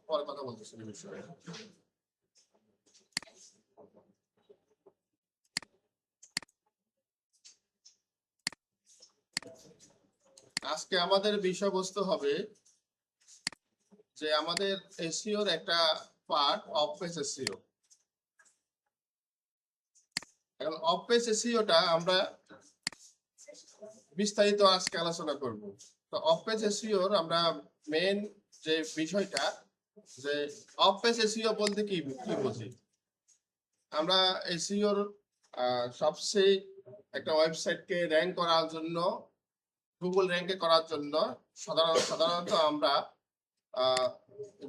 পরে কথা বলতেছি এই বিষয়ে। আজকে আমাদের বিষয়বস্তু হবে যে আমাদের এসইওর একটা পার্ট অফ পেজ এসইও। এখন অফ পেজ এসইওটা আমরা বিস্তারিত আজকে আলোচনা করব। তো অফ পেজ এসইওর আমরা মেন যে বিষয়টা, যে অফ পেজ এসইও বলতে কি কি বুঝি আমরা? এসইওর সবচেয়ে একটা ওয়েবসাইটকে র্যাঙ্ক করার জন্য, গুগল র্যাঙ্কে করার জন্য সাধারণত আমরা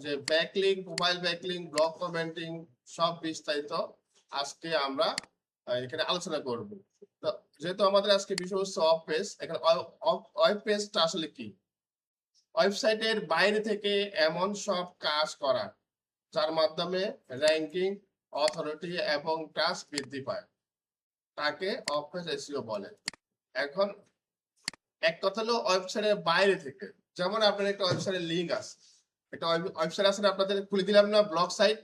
যে backlink, mobile backlink, blog commenting সব বিস্তারিত আজকে আমরা এখানে আলোচনা করব। তো যেহেতু আমাদের আজকে বিষয়বস্তু অফ পেজ, এখানে ওয়েব পেজটা আসলে কি? ওয়েবসাইটের বাইরে থেকে এমন সব কাজ করা যার মাধ্যমে র্যাঙ্কিং, অথরিটি এবং ট্রাস্ট বৃদ্ধি পায়, তাকে অফ পেজ এসইও বলে। এখন এক কথা হলো ওয়েবসাইটের বাইরে থেকে, যেমন আপনার একটা ওয়েবসাইটের লিঙ্ক আছে, একটা ওয়েবসাইট আছে আপনাদের খুলে দিলাম না, ব্লগ সাইট।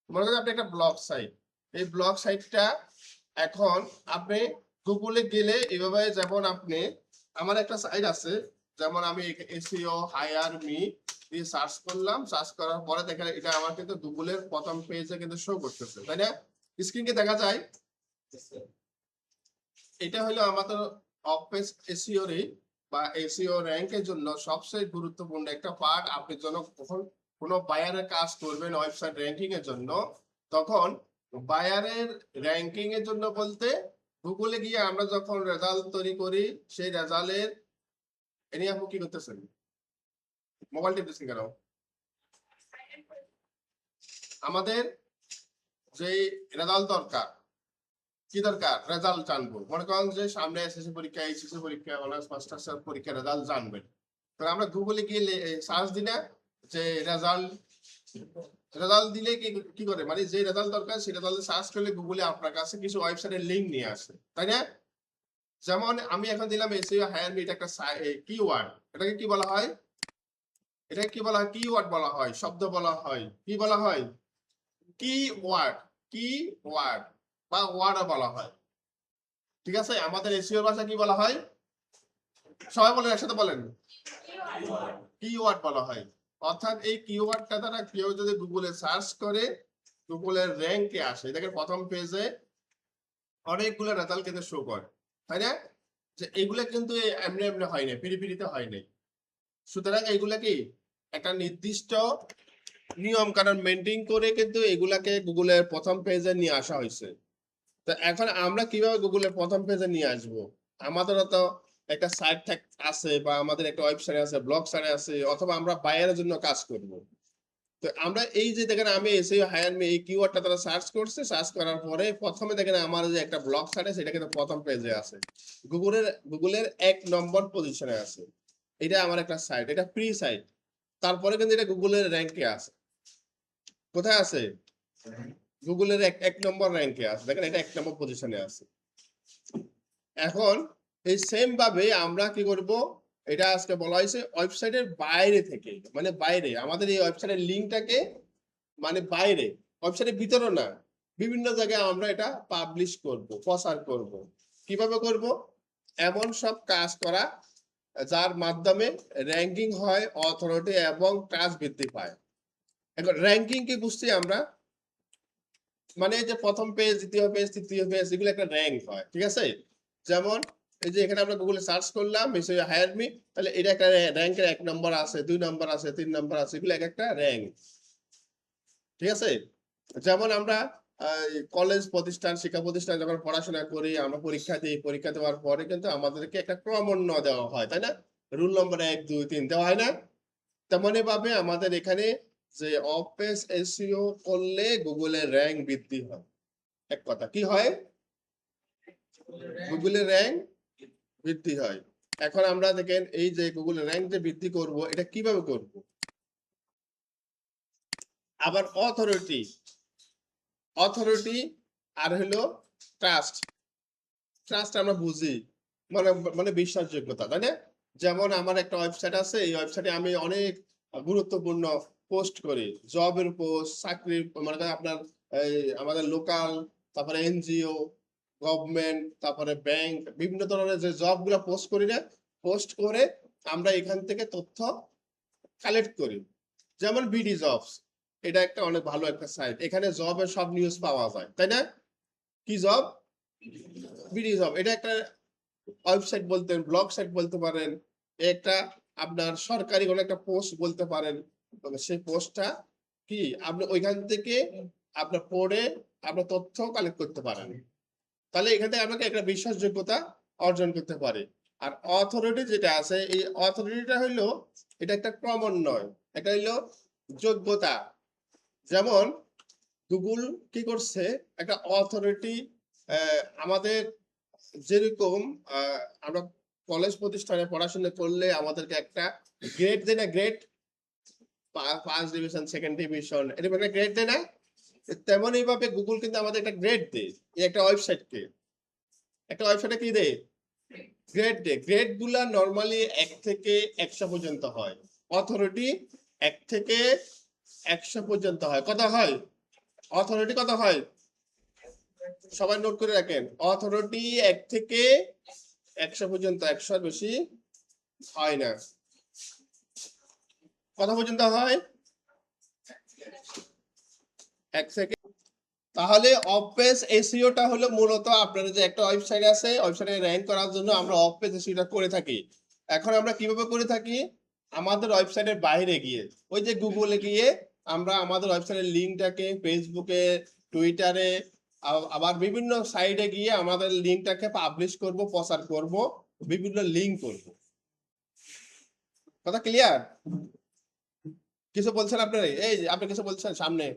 মনে করেন আপনি একটা ব্লগ সাইট, এই ব্লগ সাইটটা এখন আপনি গুগলে গেলে এভাবে, যেমন আপনি, আমার একটা সাইট আছে, যেমন আমি এসইও হায়ার মি দিয়ে সার্চ করলাম, সার্চ করার পরে দেখেন এটা আমার কিন্তু গুগলের প্রথম পেজে কিন্তু শো করতেছে, তাই না? স্ক্রিনকে দেখা যায়। এটা হলো আমাদের অফ পেজ এসইও বা এসইও র্যাঙ্কের জন্য সবচেয়ে গুরুত্বপূর্ণ একটা পার্ট। আপনি যখন কখন কোনো বায়ারের কাজ করবেন ওয়েবসাইট র্যাঙ্কিং এর জন্য, তখন বায়ারের র্যাঙ্কিং এর জন্য বলতে গুগলে গিয়ে আমরা যখন রেজাল্ট তৈরি করি, সেই রেজাল্টের এনে আপনি কি করতেছেন? মোবাইল টিপতেছেন কেন? আমাদের যে রেজাল্ট দরকার, কি দরকার? রেজাল্ট জানবো। মনে করেন যে সামনে এসএসসি পরীক্ষা, এইচএসসি পরীক্ষা, অনার্স মাস্টার্স পরীক্ষার রেজাল্ট জানবেন, তাহলে আমরা গুগলে গিয়ে সার্চ দিই না যে রেজাল্ট? রেজাল্ট দিলে কি কি করে, মানে যে রেজাল্ট দরকার সেই রেজাল্ট সার্চ করলে গুগলে আপনার কাছে কিছু ওয়েবসাইটের লিংক নিয়ে আসে, তাই না? যেমন আমি এখন দিলাম এসইও হায়ার মি, এটা একটা কিওয়ার্ড। এটাকে কি বলা হয়? এটাকে কি বলা হয়? কিওয়ার্ড বলা হয়, শব্দ বলা হয়। কি বলা হয়? কিওয়ার্ড। কিওয়ার্ড বা ওয়ার্ডও বলা হয়। ঠিক আছে, আমাদের এসইও ভাষা কি বলা হয়? সবাই বলেন, একসাথে বলেন। কিওয়ার্ড বলা হয়। অর্থাৎ এই কিওয়ার্ডটা দ্বারা কেউ যদি গুগলে সার্চ করে, গুগলের র্যাঙ্কে আসে, দেখেন প্রথম পেজে অনেকগুলো রেজাল্ট কিন্তু শো করে, তাই না? যে এগুলা কিন্তু এমনি এমনি হয় না, পিড়িতে হয় নাই। সুতরাং এইগুলা কি একটা নির্দিষ্ট নিয়ম কানুন মেনটেন করে কিন্তু এগুলাকে গুগলের প্রথম পেজে নিয়ে আসা হয়েছে। তো এখন আমরা কিভাবে গুগলের প্রথম পেজে নিয়ে আসবো? আমাদেরও তো একটা সাইট আছে, বা আমাদের একটা ওয়েবসাইট আছে, ব্লগ সাইট আছে, অথবা আমরা বায়ারের জন্য কাজ করব। তো আমরা এই যে দেখেন আমি এসইও হায়ার মি, এই কিওয়ার্ডটা তারা সার্চ করছে, সার্চ করার পরে প্রথমে দেখেন আমার যে একটা ব্লগ সাইট আছে, সেটা কিন্তু প্রথম পেজে আছে, গুগলের 1 নম্বর পজিশনে আছে। এটা আমার একটা সাইট, এটা ফ্রি সাইট, তারপরে কিন্তু এটা গুগলের র্যাঙ্কে আছে। কোথায় আছে? গুগলের 1 নম্বর র্যাঙ্কে আছে, দেখেন এটা 1 নম্বর পজিশনে আছে। এখন এই সেম ভাবে আমরা কি করব? এটা আজকে বলা হয়েছে ওয়েবসাইটের বাইরে থেকে, মানে বাইরে আমাদের এই ওয়েবসাইটের লিঙ্কটাকে, মানে বাইরে, ওয়েবসাইটের ভিতরে না, বিভিন্ন জায়গায় আমরা এটা পাবলিশ করব, প্রচার করব। কিভাবে করব? এমন সব কাজ করা যার মাধ্যমে র্যাঙ্কিং হয়, অথরিটি এবং কাজ বৃদ্ধি পায়। এখন র্যাঙ্কিং কি বুঝছি আমরা? মানে যে প্রথম পেজ, দ্বিতীয় পেজ, তৃতীয় পেজ, এগুলো একটা র্যাঙ্ক হয়, ঠিক আছে? যেমন এই যে এখানে আমরা গুগলে সার্চ করলাম এসইও হায়ার মি, তাহলে এটা একটা র্যাঙ্কের 1 নম্বর আছে, 2 নম্বর আছে, 3 নম্বর আছে, এগুলো একটা র্যাঙ্ক, ঠিক আছে? যেমন আমরা কলেজ প্রতিষ্ঠান, শিক্ষা প্রতিষ্ঠান যখন পড়াশোনা করি, আমরা পরীক্ষা দিই, পরীক্ষা দেওয়ার পরে কিন্তু আমাদেরকে একটা ক্রমণ্য দেওয়া হয়, তাই না? রুল নম্বর 1, 2, 3 দেওয়া হয় না? তেমনি ভাবে আমাদের এখানে যে অফ পেজ এসইও করলে গুগলের র্যাঙ্ক বৃদ্ধি হয়। এক কথা কি হয়? গুগলের র্যাঙ্ক বৃদ্ধি হয়। এখন আমরা দেখেন এই যে গুগলের র্যাঙ্ক যে বৃদ্ধি করব, এটা কিভাবে করব? আবার অথরিটি, অথরিটি আর হলো ট্রাস্ট। ট্রাস্ট আমরা বুঝি, মানে মানে বিশ্বাসযোগ্যতা, তাই না? যেমন আমার একটা ওয়েবসাইট আছে, এই ওয়েবসাইটে আমি অনেক গুরুত্বপূর্ণ পোস্ট করি, জবের পোস্ট, চাকরির, মানে আপনার এই আমাদের লোকাল, তারপরে এনজিও, গভর্নমেন্ট, তারপরে ব্যাংক, বিভিন্ন ধরনের যে জব গুলা পোস্ট করি না, পোস্ট করে আমরা এখান থেকে তথ্য কালেক্ট করি। যেমন বিডি জবস, এটা একটা অনেক ভালো একটা সাইট, এখানে জবের সব নিউজ পাওয়া যায়, তাই না? কি জব? BD job. এটা একটা ওয়েবসাইট বলতেন, ব্লগ সাইট বলতে পারেন, একটা আপনার সরকারি কোনো একটা পোস্ট বলতে পারেন। তবে সেই পোস্টটা কি আপনি ওইখান থেকে আপনার পড়ে আপনার তথ্য কালেক্ট করতে পারেন। তাহলে এখান থেকে আপনাকে একটা বিশ্বাসযোগ্যতা অর্জন করতে পারে। আর অথরিটি যেটা আছে, এই অথরিটিটা হইলো, এটা একটা ক্রমান্বয়, এটা হইলো যোগ্যতা। যেমন গুগল কি করছে, একটা অথরিটি, আমাদের যেরকম আমরা কলেজ প্রতিষ্ঠানে পড়াশোনা করলে আমাদেরকে একটা গ্রেড দেয় না, grade, first division, second division, এরকম একটা গ্রেড দেয় না? তেমন এইভাবে গুগল কিন্তু আমাদের একটা গ্রেড দেয়, এই একটা ওয়েবসাইটকে, একটা ওয়েবসাইটে কি দেয়? গ্রেড দেয়। গ্রেড গুলা নর্মালি 1 থেকে 100 পর্যন্ত হয়। অথরিটি 1 থেকে 100 পর্যন্ত হয়। কত হয় অথরিটি? কত হয় সবাই নোট করে রাখেন। অথরিটি 1 থেকে 100 পর্যন্ত, 100 বেশি হয় না। কত পর্যন্ত হয়? 1 থেকে। তাহলে অফ পেজ এসইওটা হলো মূলত আপনার যে একটা ওয়েবসাইট আছে, ওয়েবসাইটে র‍্যাঙ্ক করার জন্য আমরা অফ পেজ এসইওটা করে থাকি। এখন আমরা কিভাবে করে থাকি? আমাদের ওয়েবসাইটের বাইরে গিয়ে, ওই যে গুগলে গিয়ে আমরা আমাদের ওয়েবসাইটের লিঙ্কটাকে ফেসবুকে, টুইটারে, আবার বিভিন্ন সাইটে গিয়ে আমাদের লিঙ্কটাকে পাবলিশ করব, প্রচার করব, বিভিন্ন লিঙ্ক করব। কথা ক্লিয়ার? কিছু বলছেন আপনারা? এই আপনি কিছু বলছেন সামনে,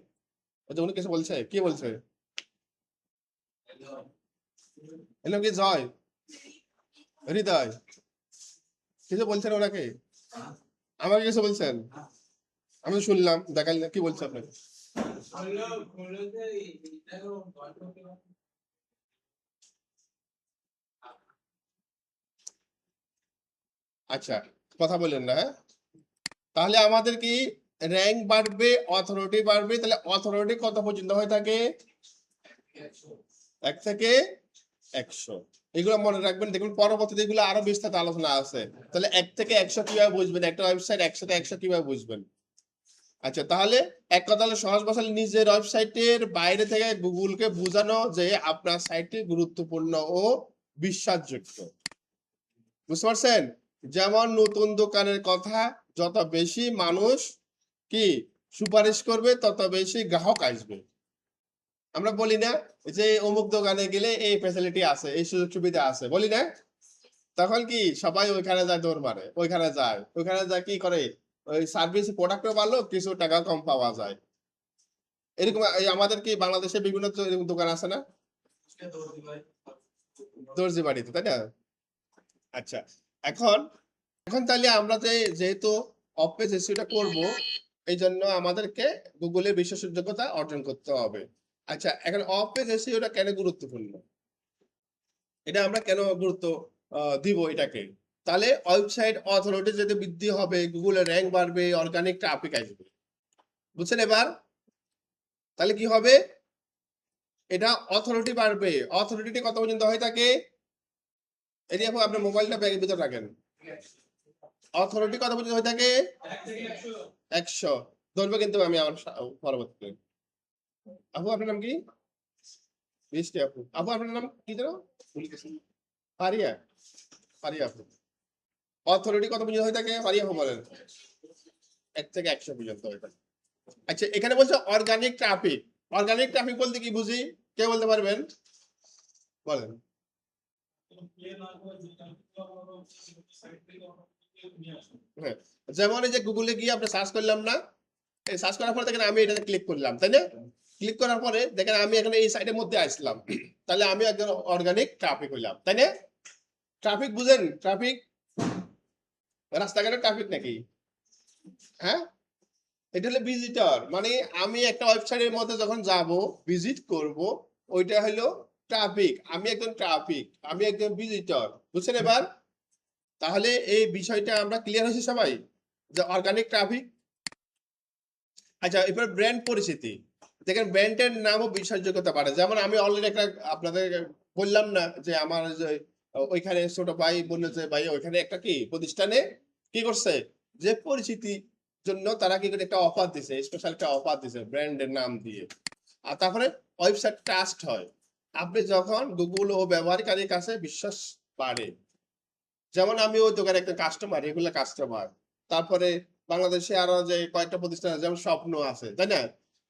উনি কিছু বলছে, কি বলছে? এলো কি জয়, হৃদয়, কিছু বলছেন ওনাকে? আমাকে কিছু বলছেন? আমি শুনলাম, দেখাল কি বলছে আপনাকে? আচ্ছা, কথা বললেন না, হ্যাঁ? তাহলে আমাদের কি র‍্যাঙ্ক বাড়বে, অথরিটি বাড়বে। তাহলে অথরিটি কত পর্যন্ত হয়ে থাকে? 1 থেকে 100। এগুলো মনে রাখবেন, দেখুন পরবর্তীতে এগুলো আরো বিস্তারিত আলোচনা আছে। তাহলে 1 থেকে 100 কিভাবে বুঝবেন? একটা ওয়েবসাইট 1 থেকে 100 কিভাবে বুঝবেন? আচ্ছা, তাহলে এক কথা হলো সহজ ভাষায় নিজের ওয়েবসাইটের বাইরে থেকে গুগলকে বোঝানো যে আপনার সাইটটি গুরুত্বপূর্ণ ও বিশ্বাসযোগ্য। বুঝতে পারছেন? যেমন নতুন দোকানের কথা যত বেশি মানুষ কি সুপারিশ করবে, তত বেশি গ্রাহক আসবে। আমরা বলি না যে অমুক দোকানে গেলে এই ফ্যাসিলিটি আছে, এই সুযোগ সুবিধা আছে, বলি না? তখন কি সবাই ওইখানে যায়, দৌড় মারে, ওইখানে যায়, ওইখানে যায় কি করে, ওই সার্ভিস প্রোডাক্টও ভালো, কিছু টাকা কম পাওয়া যায়। এরকম আমাদের কি বাংলাদেশে বিভিন্ন এরকম দোকান আছে না, দর্জি বাড়িতে, তাই না? আচ্ছা, এখন এখন তাহলে আমরা যেহেতু অফ পেজ এসইওটা করব, এই জন্য আমাদেরকে গুগলের বিশ্বাসযোগ্যতা অর্জন করতে হবে। আচ্ছা, এখন অফ পেজ এসইওটা কেন গুরুত্বপূর্ণ, এটা আমরা কেন গুরুত্ব দিব এটাকে? তাহলে ওয়েবসাইট অথরিটি যদি বৃদ্ধি হবে, গুগলের র‍্যাঙ্ক বাড়বে, অর্গানিক ট্রাফিক আসবে। বুঝছেন এবার? তাহলে কি হবে? এটা অথরিটি বাড়বে। অথরিটি কত পর্যন্ত হয়ে থাকে? এই দেখো, আপনার মোবাইলটা ব্যাগের ভিতর রাখেন। অথরিটি কত পর্যন্ত হয়ে থাকে? 100 ধরবে কিন্তু আমি আমার পরবর্তীতে। আপু আপনার নাম কি? মিষ্টি আপু। আপু আপনার নাম কি যেন? ভুলে গেছি। ফারিয়া। ফারিয়া আপু। অথরিটি কত পর্যন্ত হয়ে থাকে? ফারিয়া আপু বলেন। 1 থেকে 100 পর্যন্ত হয়ে থাকে। আচ্ছা, এখানে বলছে অর্গানিক ট্রাফিক। অর্গানিক ট্রাফিক বলতে কি বুঝি? কে বলতে পারবেন? বলেন। হ্যাঁ, যেমন এই যে গুগলে গিয়ে আপনি সার্চ করলাম না, এই সার্চ করার পরে দেখেন আমি এটাতে ক্লিক করলাম, তাই না? ক্লিক করার পরে দেখেন আমি এখানে এই সাইটের মধ্যে আসলাম, তাহলে আমি একজন অর্গানিক ট্রাফিক হইলাম, তাই না? ট্রাফিক বুঝেন? ট্রাফিক রাস্তাঘাটের ট্রাফিক নাকি? হ্যাঁ, এটা হলো ভিজিটর, মানে আমি একটা ওয়েবসাইটের মধ্যে যখন যাব, ভিজিট করব, ওইটা হলো ট্রাফিক, আমি একজন ভিজিটর, বুঝছেন এবার? তাহলে এই বিষয়টা আমরা ক্লিয়ার হয়েছে সবাই যে অর্গানিক ট্রাফিক। আচ্ছা, এবার ব্র্যান্ড পরিচিতি। দেখেন ব্র্যান্ডের নামও বিশ্বাসযোগ্যতা বাড়ে। যেমন আমি অলরেডি একটা আপনাদের বললাম না যে আমার যে ওইখানে ছোট ভাই বললো যে ভাই ওইখানে একটা কি প্রতিষ্ঠানে কি করছে যে পরিচিতি জন্য তারা কি করে একটা অফার দিছে, স্পেশাল একটা অফার দিছে ব্র্যান্ডের নাম দিয়ে। আর তারপরে ওয়েবসাইট ট্রাস্ট হয়। আপনি যখন গুগল ও ব্যবহারকারীর কাছে বিশ্বাস বাড়ে। যেমন আমি ওই দোকানের একটা কাস্টমার, রেগুলার কাস্টমার। তারপরে বাংলাদেশে আরো যে কয়েকটা প্রতিষ্ঠান আছে যেমন স্বপ্ন আছে, তাই না?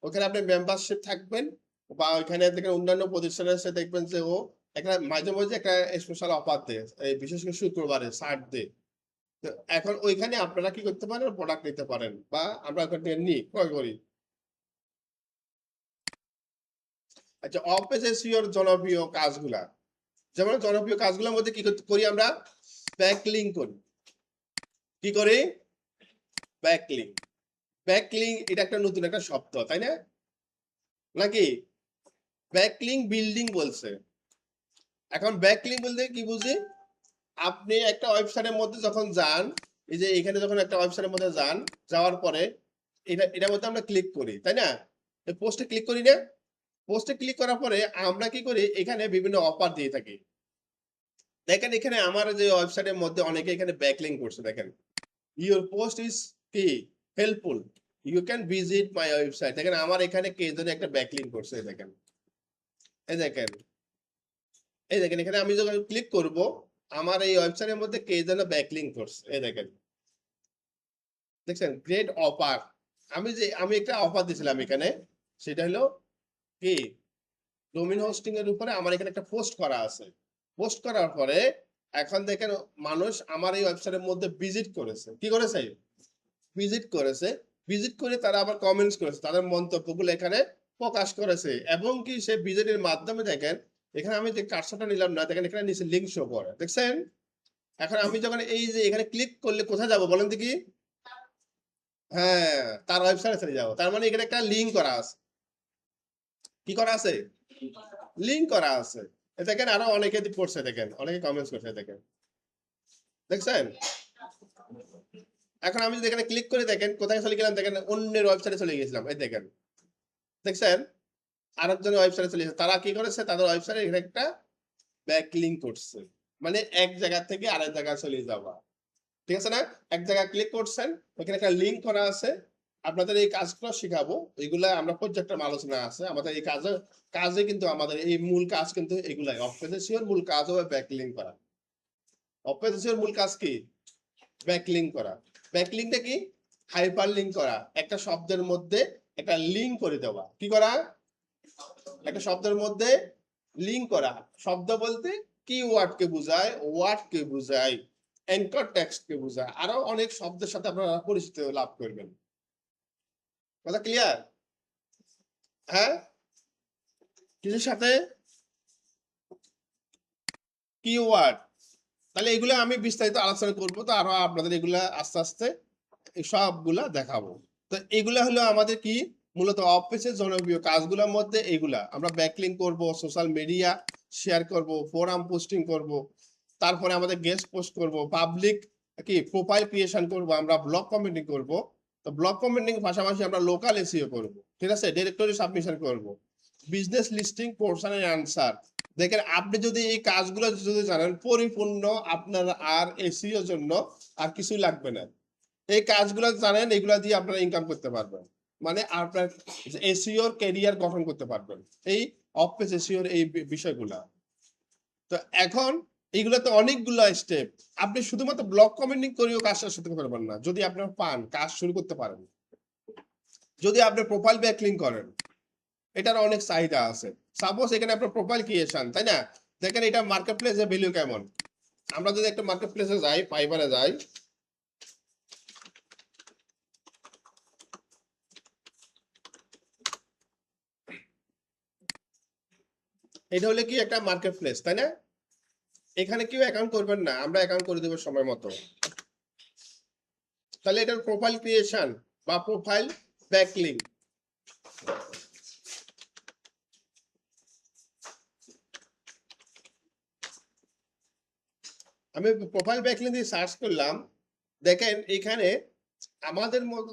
ওখানে আপনি মেম্বারশিপ থাকবেন বা ওইখানে দেখেন অন্যান্য প্রতিষ্ঠানের সাথে দেখবেন যে ও একটা মাঝে মাঝে একটা স্পেশাল অফার দেয়, এই বিশেষ করে শুক্রবারে ছাড় দেয়। তো এখন ওইখানে আপনারা কি করতে পারেন, প্রোডাক্ট নিতে পারেন বা আমরা ওখান থেকে নিই, ক্রয় করি। আচ্ছা, অফিস এসইওর জনপ্রিয় কাজগুলা, যেমন জনপ্রিয় কাজগুলোর মধ্যে কি করি আমরা, ব্যাকলিংক করি। কি করি? ব্যাকলিংক। ব্যাকলিংক এটা একটা নতুন একটা শব্দ, তাই না? নাকি ব্যাকলিংক বিল্ডিং বলছে। এখন ব্যাকলিংক বলতে কি বুঝি, আপনি একটা ওয়েবসাইটের মধ্যে যখন যান, এই যে এখানে যখন একটা ওয়েবসাইটের মধ্যে যান, যাওয়ার পরে এটার মধ্যে আমরা ক্লিক করি, তাই না? পোস্টে ক্লিক করি না? পোস্টে ক্লিক করার পরে আমরা কি করি, এখানে বিভিন্ন অফার দিয়ে থাকি। দেখেন এখানে আমার যে ওয়েবসাইটের মধ্যে অনেকে এখানে ব্যাকলিংক করছে, দেখেন ইউর পোস্ট ইজ কি helpful, you can visit my website. দেখেন আমার এখানে কে যেন একটা ব্যাকলিংক করছে, দেখেন এই দেখেন, এই দেখেন এখানে আমি যখন ক্লিক করব আমার এই ওয়েবসাইটের মধ্যে কে যেন ব্যাকলিংক করছে, এই দেখেন, দেখছেন গ্রেট অফার। আমি একটা অফার দিয়েছিলাম এখানে, সেটা হলো কি ডোমেইন হোস্টিং এর উপরে আমার এখানে একটা পোস্ট করা আছে। পোস্ট করার পরে এখন দেখেন মানুষ আমার এই ওয়েবসাইটের মধ্যে ভিজিট করেছে, কি করেছে, ভিজিট করেছে। ভিজিট করে তারা আবার কমেন্টস করেছে, তাদের মন্তব্যগুলো এখানে প্রকাশ করেছে। এবং কি সে ভিজিটের মাধ্যমে দেখেন এখানে আমি যে কার্সরটা নিলাম না, দেখেন এখানে নিচে লিংক শো করে, দেখছেন? এখন আমি যখন এই যে এখানে ক্লিক করলে কোথায় যাব বলেন দেখি? হ্যাঁ, তার ওয়েবসাইটে চলে যাবো। তার মানে এখানে একটা লিংক করা আছে। কি করা আছে? লিংক করা আছে। দেখেন আরো অনেকে পড়ছে, দেখেন অনেকে কমেন্টস করছে, দেখেন দেখছেন? এখন আমি যদি এখানে ক্লিক করে দেখেন কোথায় চলে গেলাম, দেখেন অন্যের ওয়েবসাইটে চলে গেছিলাম, এই দেখেন দেখছেন আরেকজনের ওয়েবসাইটে চলে গেছে। তারা কি করেছে, তাদের ওয়েবসাইটে এখানে একটা ব্যাকলিংক করছে, মানে এক জায়গা থেকে আরেক জায়গায় চলে যাওয়া। ঠিক আছে না? এক জায়গায় ক্লিক করছেন, ওখানে একটা লিংক করা আছে। আপনাদের এই কাজগুলো শিখাবো, এগুলা আমরা প্রজেক্টের আলোচনা আছে আমাদের এই কাজে। কাজে কিন্তু আমাদের এই মূল কাজ কিন্তু এগুলাই, অপেজেসিওর মূল কাজ হবে ব্যাকলিংক করা। অপেজেসিওর মূল কাজ কি? ব্যাকলিংক করা। ব্যাকলিংকটা কি? হাইপার লিংক করা, একটা শব্দের মধ্যে একটা লিংক করে দেওয়া। কি করা? একটা শব্দের মধ্যে লিংক করা। শব্দ বলতে কিওয়ার্ড কে বোঝায়, ওয়ার্ড কে বোঝায়, অ্যাঙ্কর টেক্সট কে বোঝায়, আরো অনেক শব্দের সাথে আপনারা পরিচিত লাভ করবেন। কথা ক্লিয়ার? হ্যাঁ, কিছুর সাথে কিওয়ার্ড। তাহলে এগুলো আমি বিস্তারিত আলোচনা করবো, তো আরো আপনাদের এগুলা আস্তে আস্তে সবগুলা দেখাবো। তো এগুলা হলো আমাদের কি মূলত অফিসের জনপ্রিয় কাজগুলোর মধ্যে এগুলা। আমরা ব্যাকলিংক করব, সোশ্যাল মিডিয়া শেয়ার করব, ফোরাম পোস্টিং করব, তারপরে আমাদের গেস্ট পোস্ট করব, পাবলিক কি প্রোফাইল ক্রিয়েশন করব, আমরা ব্লগ কমেন্টিং করব। তো ব্লগ কমেন্টিং পাশাপাশি আমরা লোকাল এসইও করব, ঠিক আছে, ডিরেক্টরি সাবমিশন করব, business listing question and answer. দেখেন আপনি যদি এই কাজগুলো যদি জানেন পরিপূর্ণ, আপনার আর এসইও জন্য আর কিছুই লাগবে না। এই কাজগুলো জানেন, এগুলা দিয়ে আপনারা ইনকাম করতে পারবেন, মানে আপনার এসইওর ক্যারিয়ার গঠন করতে পারবেন এই অফিস এসইওর এই বিষয়গুলা। তো এখন এইগুলোতে অনেকগুলো স্টেপ। আপনি শুধুমাত্র ব্লগ কমেন্টিং করেও কাজটা শুরু করতে পারবেন না, যদি আপনার পান কাজ শুরু করতে পারেন, যদি আপনি প্রোফাইল ব্যাকলিংক করেন, এটার অনেক চাহিদা আছে। সাপোজ এখানে আপনার প্রোফাইল ক্রিয়েশন, তাই না? দেখেন এটা মার্কেট প্লেসে ভ্যালু কেমন। আমরা যদি একটা মার্কেট প্লেসে যাই, ফাইবারে যাই, এটা হলে কি একটা মার্কেট প্লেস, তাই না? এখানে কেউ অ্যাকাউন্ট করবেন না, আমরা অ্যাকাউন্ট করে দেবো সময় মতো। তাহলে এটার প্রোফাইল ক্রিয়েশন বা প্রোফাইল ব্যাকলিংক, আমি প্রোফাইল ব্যাকলিঙ্ক দিয়ে সার্চ করলাম, দেখেন এখানে আমাদের মতো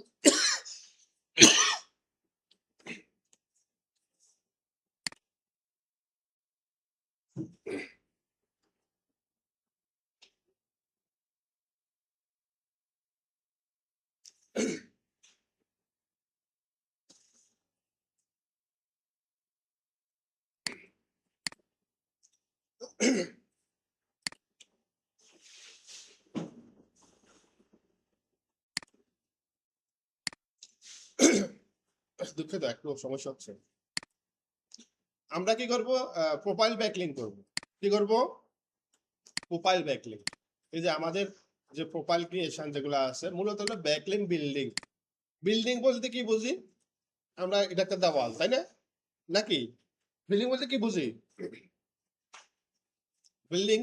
দুঃখিত একটু সমস্যা হচ্ছে। আমরা কি করব, প্রোফাইল ব্যাকলিঙ্ক করব। কি করব? Profile backlink. এই যে আমাদের যে প্রোফাইল ক্রিয়েশন যেগুলো আছে মূলত হলো ব্যাকলিঙ্ক বিল্ডিং। বিল্ডিং বলতে কি বুঝি আমরা? এটা একটা দেওয়াল, তাই না? নাকি বিল্ডিং বলতে কি বুঝি? বিল্ডিং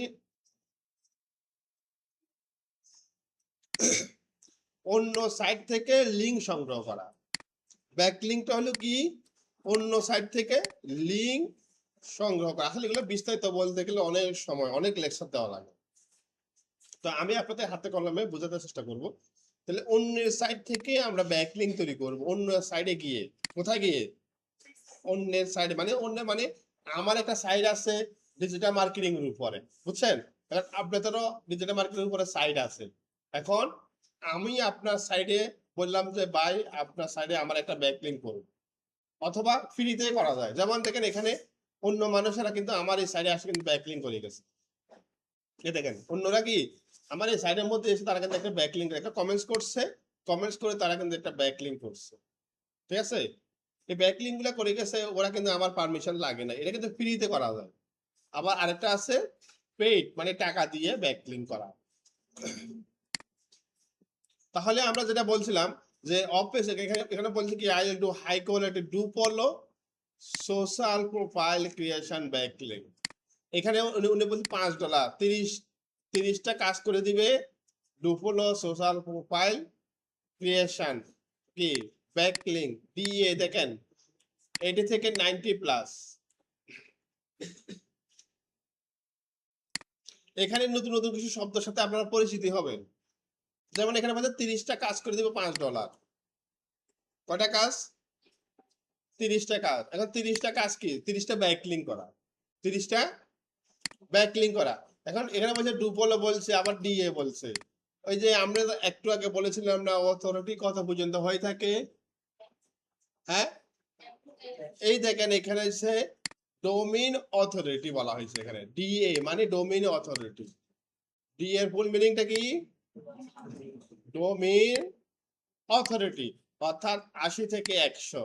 অন্য সাইট থেকে লিঙ্ক সংগ্রহ করা। ব্যাকলিঙ্কটা হলো কি? অন্য সাইট থেকে লিঙ্ক সংগ্রহ করা। আসলে এগুলো বিস্তারিত বলতে গেলে অনেক সময় অনেক লেকচার দেওয়া লাগে, তো আমি আপনাদের হাতে কলমে বোঝাতে চেষ্টা করব। তাহলে অন্যের সাইট থেকে আমরা ব্যাকলিঙ্ক তৈরি করব, অন্য সাইডে গিয়ে। কোথায় গিয়ে? অন্যের সাইডে মানে অন্য মানে আমার একটা সাইট আছে ডিজিটাল মার্কেটিং এর উপরে, বুঝছেন? কারণ আপনাদেরও ডিজিটাল মার্কেটিং এর উপরে সাইট আছে। এখন আমি আপনার সাইডে বললাম যে ভাই আপনার সাইডে আমার একটা ব্যাকলিঙ্ক করুন, অথবা ফ্রিতে করা যায়। যেমন দেখেন এখানে অন্য মানুষেরা কিন্তু আমার এই সাইডে আসে কিন্তু ব্যাকলিঙ্ক করে গেছে। এ দেখেন অন্যরা কি আমার এই সাইডের মধ্যে এসে তারা কিন্তু একটা ব্যাকলিঙ্ক একটা কমেন্টস করছে, কমেন্টস করে তারা কিন্তু একটা ব্যাকলিঙ্ক করছে। ঠিক আছে? এই ব্যাকলিঙ্ক গুলা করে গেছে, ওরা কিন্তু আমার পারমিশন লাগে না, এটা কিন্তু ফ্রিতে করা যায়। আবার আরেকটা আছে পেইড, মানে টাকা দিয়ে ব্যাকলিঙ্ক করা। তাহলে আমরা যেটা বলছিলাম যে অফিস এখানে বলছে কি I will do high quality do follow social profile creation backlink. এখানে উনি বলছে $5 30টা কাজ করে দিবে do follow social profile creation কি ব্যাকলিঙ্ক দিয়ে। দেখেন 80 থেকে 90+। এখানে নতুন নতুন কিছু শব্দের সাথে আপনারা পরিচিতি হবেন। যেমন এখানে বলছে 30টা কাজ করে দিব $5। কয়টা কাজ? 30টা কাজ। এখন 30টা কাজ কি? 30টা ব্যাকলিঙ্ক করা। 30টা ব্যাকলিঙ্ক করা। এখন এখানে বলছে ডুপোলো বলছে, আবার ডিএ বলছে। ওই যে আমরা একটু আগে বলেছিলাম না অথরিটি কত পর্যন্ত হয়ে থাকে? হ্যাঁ, এই দেখেন এখানে হচ্ছে ডোমেইন অথরিটি বলা হয়েছে। এখানে ডিএ মানে ডোমেইন অথরিটি। ডি এর ফুল মিনিংটা কি? ডোমেইন অথরিটি, অর্থাৎ 80 থেকে 100।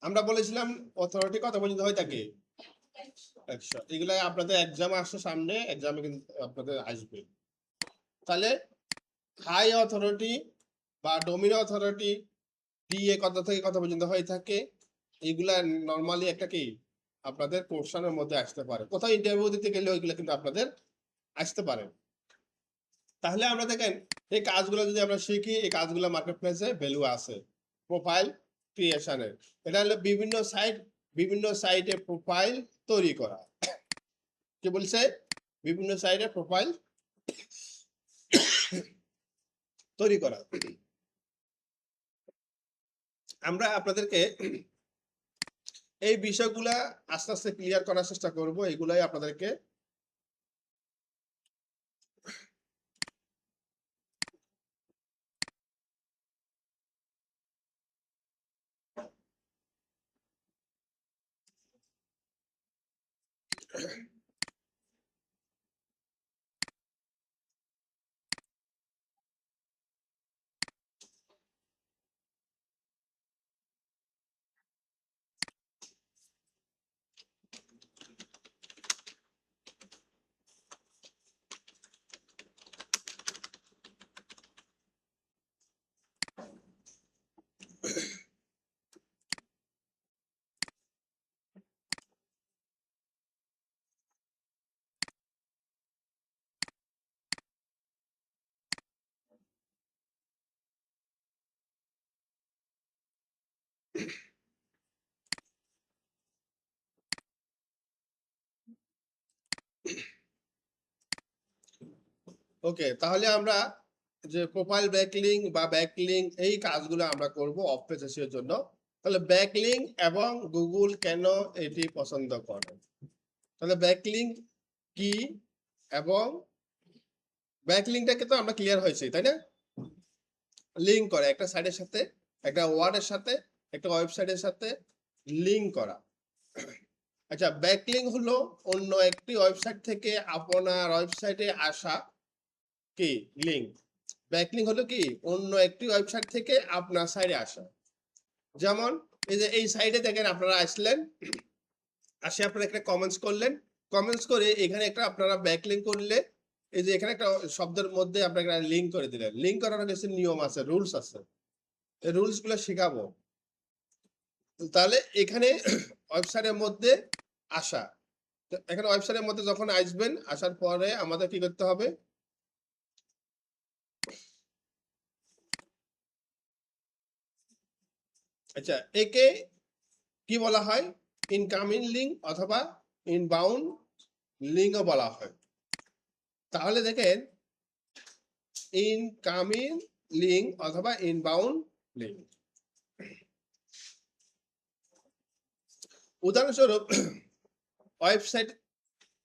আমরা বলেছিলাম অথরিটি কত পর্যন্ত হয়ে থাকে? 100। এগুলো আপনাদের এক্সাম আসছে সামনে, এক্সামে কিন্তু আপনাদের আসবে। তাহলে হাই অথরিটি বা ডোমিন অথরিটি ডিএ কত থেকে কত পর্যন্ত হয়ে থাকে, এগুলা নরমালি একটা কি আপনাদের কোশ্চেনের মধ্যে আসতে পারে, কোথাও ইন্টারভিউ দিতে গেলে ওইগুলো কিন্তু আপনাদের আসতে পারে। তাহলে আমরা দেখেন এই কাজগুলো যদি আমরা শিখি, এই কাজগুলো মার্কেট প্লেসে ভ্যালু আছে। প্রোফাইল ক্রিয়েশনের এটা হলো বিভিন্ন সাইটে প্রোফাইল তৈরি করা। কি বলছে? বিভিন্ন সাইটে প্রোফাইল তৈরি করা। আমরা আপনাদেরকে এই বিষয়গুলা আস্তে আস্তে ক্লিয়ার করার চেষ্টা করব। এগুলাই আপনাদেরকে ওকে, তাহলে আমরা যে প্রোফাইল ব্যাকলিং বা ব্যাকলিং এই কাজগুলো আমরা করব অফ পেজ এসইওর জন্য। তাহলে ব্যাকলিং এবং গুগল কেন এটি পছন্দ করে, তাহলে ব্যাকলিং কি এবং ব্যাকলিংটাকে তো আমরা ক্লিয়ার হয়েছি, তাই না? লিঙ্ক করে একটা সাইটের সাথে, একটা ওয়ার্ডের সাথে, একটা ওয়েবসাইটের সাথে লিঙ্ক করা। আচ্ছা, ব্যাকলিং হলো অন্য একটি ওয়েবসাইট থেকে আপনার ওয়েবসাইটে আসা কি লিঙ্ক। ব্যাকলিং হলো কি অন্য একটি ওয়েবসাইট থেকে আপনার সাইটে আসা। যেমন এই যে এই সাইটে দেখেন আপনারা আসলেন, আসে আপনারা একটা কমেন্টস করলেন, কমেন্টস করে এখানে একটা আপনারা ব্যাকলিং করলে এই যে এখানে একটা শব্দের মধ্যে আপনারা একটা লিঙ্ক করে দিলেন। লিঙ্ক করার কিছু নিয়ম আছে, রুলস আছে, এই রুলস গুলো শেখাবো। তাহলে এখানে ওয়েবসাইটের মধ্যে আসা, এখানে ওয়েবসাইটের মধ্যে যখন আসবেন, আসার পরে আমাদের কি করতে হবে, আচ্ছা একে কি বলা হয়, ইনকামিং লিঙ্ক অথবা ইনবাউন্ড লিঙ্কও বলা হয়। তাহলে দেখেন ইনকামিং লিঙ্ক অথবা ইনবাউন্ড লিঙ্ক, উদাহরণস্বরূপ ওয়েবসাইট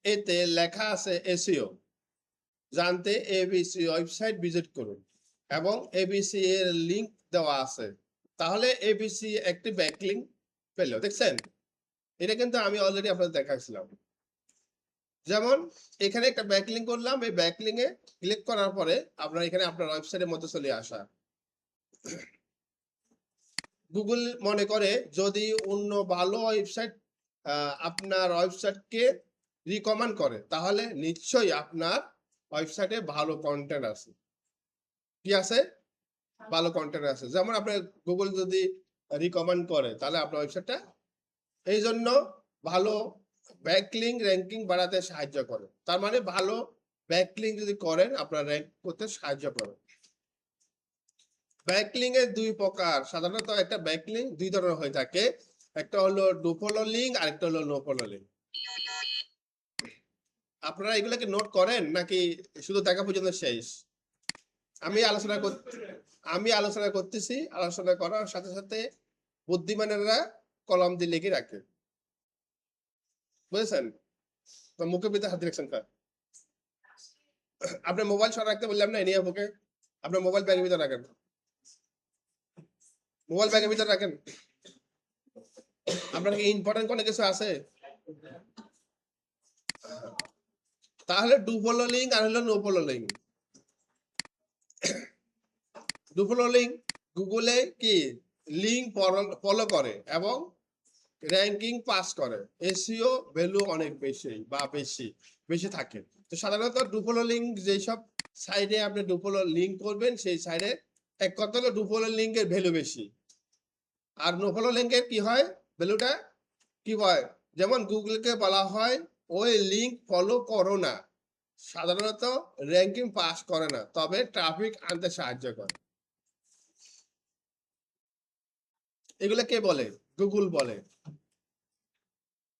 এতে লেখা আছে এসইও জানতে এবিসি ওয়েবসাইট ভিজিট করুন এবং এবিসি এর লিংক দেওয়া আছে, তাহলে এবিসি একটি ব্যাকলিংক পেল। দেখছেন, এটা কিন্তু আমি অলরেডি আপনাদের দেখাইছিলাম। যেমন এখানে একটা ব্যাকলিংক করলাম, এই ব্যাকলিং এ ক্লিক করার পরে আপনার এখানে আপনার ওয়েবসাইটের মধ্যে চলে আসা। গুগল মনে করে যদি অন্য ভালো ওয়েবসাইট আপনার ওয়েবসাইটকে রিকমেন্ড করে, তাহলে নিশ্চয়ই আপনার ওয়েবসাইটে ভালো কন্টেন্ট আছে। কি আছে? ভালো কন্টেন্ট আছে। যেমন আপনার গুগল যদি রিকমেন্ড করে, তাহলে আপনার ওয়েবসাইটটা এই জন্য ভালো ব্যাকলিং র্যাঙ্কিং বাড়াতে সাহায্য করে। তার মানে ভালো ব্যাকলিং যদি করেন, আপনার র্যাঙ্ক করতে সাহায্য করে। ব্যাকলিং এর দুই প্রকার, সাধারণত একটা ব্যাকলিং দুই ধরনের হয়ে থাকে, একটা হলো ডু ফলো লিঙ্ক আর একটা হলো নো ফলো লিঙ্ক। আপনারা এগুলোকে নোট করেন নাকি শুধু দেখা পর্যন্ত শেষ? আমি আলোচনা করতেছি, আলোচনা করার সাথে সাথে বুদ্ধিমানেরা কলম দিয়ে লিখে রাখে, বুঝেছেন? তো মুখের ভিতরে হাত দিয়েছেন কার? আপনার মোবাইল সরা রাখতে বললাম না, নিয়ে বুকে আপনার মোবাইল ব্যাগের ভিতরে রাখেন, মোবাইল ব্যাগের ভিতরে রাখেন। আপনার কি ইম্পর্টেন্ট কোনো কিছু আছে? তাহলে ডু ফলো লিঙ্ক আর হলো no follow link. Do follow link গুগলে কি লিঙ্ক ফলো করে এবং র্যাঙ্কিং পাস করে, এসইও ভ্যালু অনেক বেশি বা বেশি থাকে। তো সাধারণত ডু ফলো লিঙ্ক যেসব সাইডে আপনি ডু ফলো লিঙ্ক করবেন, সেই সাইডে এক কথা হলো ডু ফলো লিঙ্কের ভ্যালু বেশি। আর নো ফলো লিঙ্কের কি হয়, ভ্যালুটা কি হয়, যেমন গুগলকে বলা হয় ওই লিঙ্ক ফলো করো না, সাধারণত র্যাঙ্কিং পাস করে না, তবে ট্রাফিক আনতে সাহায্য করে। এগুলো কে বলে? গুগল বলে।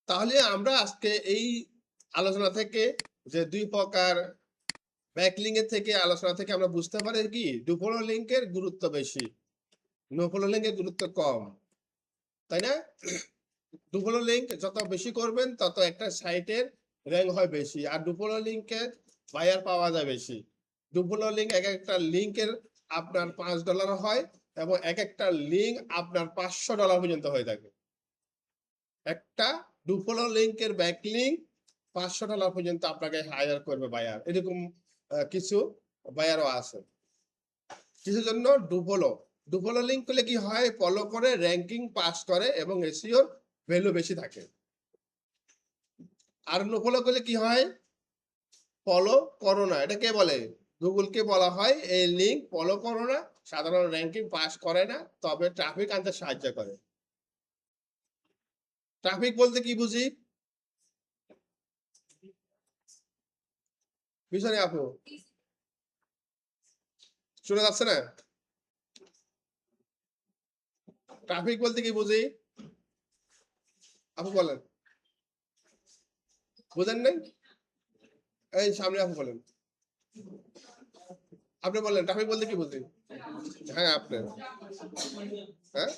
তাহলে আমরা আজকে এই আলোচনা থেকে যে দুই প্রকার ব্যাকলিং এর থেকে আলোচনা থেকে আমরা বুঝতে পারি কি ডু ফলো লিঙ্কের গুরুত্ব বেশি, নো ফলো লিঙ্কের গুরুত্ব কম, তাই না? ডু ফলো লিঙ্ক যত বেশি করবেন তত একটা সাইটের র্যাঙ্ক হয় বেশি, আর ডু ফলো লিঙ্কের বায়ার পাওয়া যায় বেশি। ডু ফলো লিঙ্ক এক একটা লিঙ্কের আপনার $5 হয় এবং এক একটা লিঙ্ক আপনার $500 পর্যন্ত হয়ে থাকে। একটা ডু ফলো লিঙ্কের ব্যাকলিঙ্ক $500 পর্যন্ত আপনাকে হায়ার করবে বায়ার, এরকম কিছু বায়ারও আছে। কিছুর জন্য ডু ফলো লিঙ্ক করলে কি হয়, ফলো করে র্যাঙ্কিং পাস করে এবং এসইওর ভ্যালু বেশি থাকে। আর নো ফলো করলে কি হয়, ফলো করো না। এটা কে বলে? গুগলকে বলা হয় এই লিঙ্ক ফলো করো না, সাধারণ র্যাঙ্কিং পাস করে না, তবে ট্রাফিক আনতে সাহায্য করে। ট্রাফিক বলতে কি বুঝি পিছনে আপু, শুনে যাচ্ছে না? ট্রাফিক বলতে কি বুঝি আপু বলেন, বুঝেন নাই? এই সামনে আপু বলেন। আপনি বলেন ট্রাফিক বলতে কি বুঝি? হ্যাঁ আপনি, হ্যাঁ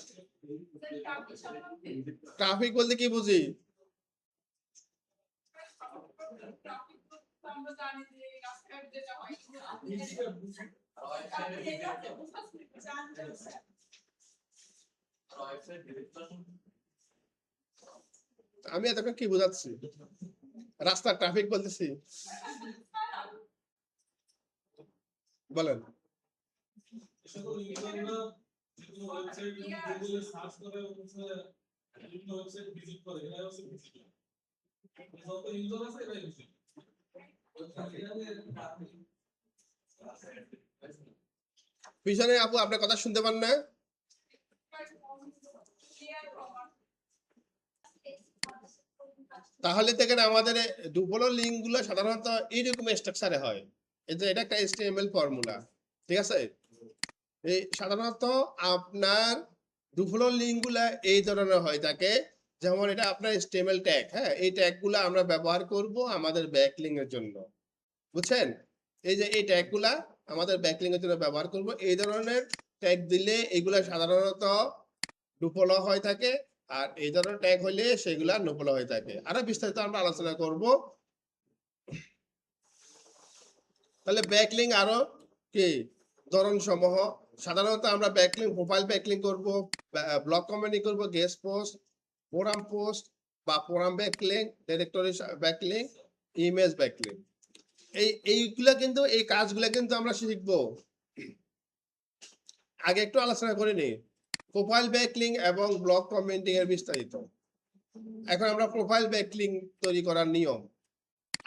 ট্রাফিক বলতে কি বুঝি? আমি এতক্ষণ কি বোঝাচ্ছি? রাস্তার ট্রাফিক বলতেছি, বলেন। পিছনে আপু আপনার কথা শুনতে পান না? তাহলে দেখেন আমাদের ডুপোলো লিঙ্ক গুলো সাধারণত এইরকম স্ট্রাকচারে হয়। এই যে এটা একটা HTML ফর্মুলা, ঠিক আছে? এই সাধারণত আপনার ডুপোলো লিঙ্ক গুলা এই ধরনের হয় থাকে। যেমন এটা আপনার HTML ট্যাগ, হ্যাঁ এই ট্যাগ গুলা আমরা ব্যবহার করব আমাদের ব্যাকলিঙ্ক এর জন্য, বুঝছেন? এই যে এই ট্যাগ গুলা আমাদের ব্যাকলিঙ্ক এর জন্য ব্যবহার করব। এই ধরনের ট্যাগ দিলে এগুলা সাধারণত ডুপোলো হয়ে থাকে, আর এই ধরনের ট্যাগ হইলে সেগুলা নুপোলো হয়ে থাকে। আরো বিস্তারিত আমরা আলোচনা করব। তাহলে ব্যাকলিঙ্ক আরো কি ধরন সমূহ, সাধারণত আমরা ব্যাকলিঙ্ক প্রোফাইল ব্যাকলিঙ্ক করব, ব্লগ কমেন্টিং করব, গেস্ট পোস্ট, ফোরাম পোস্ট বা forum backlink, directory backlink, image backlink. এইগুলা কিন্তু এই কাজগুলা কিন্তু আমরা শিখবো। আগে একটু আলোচনা করে নি প্রোফাইল ব্যাকলিঙ্ক এবং ব্লগ কমেন্টিং এর বিস্তারিত। এখন আমরা প্রোফাইল ব্যাকলিঙ্ক তৈরি করার নিয়ম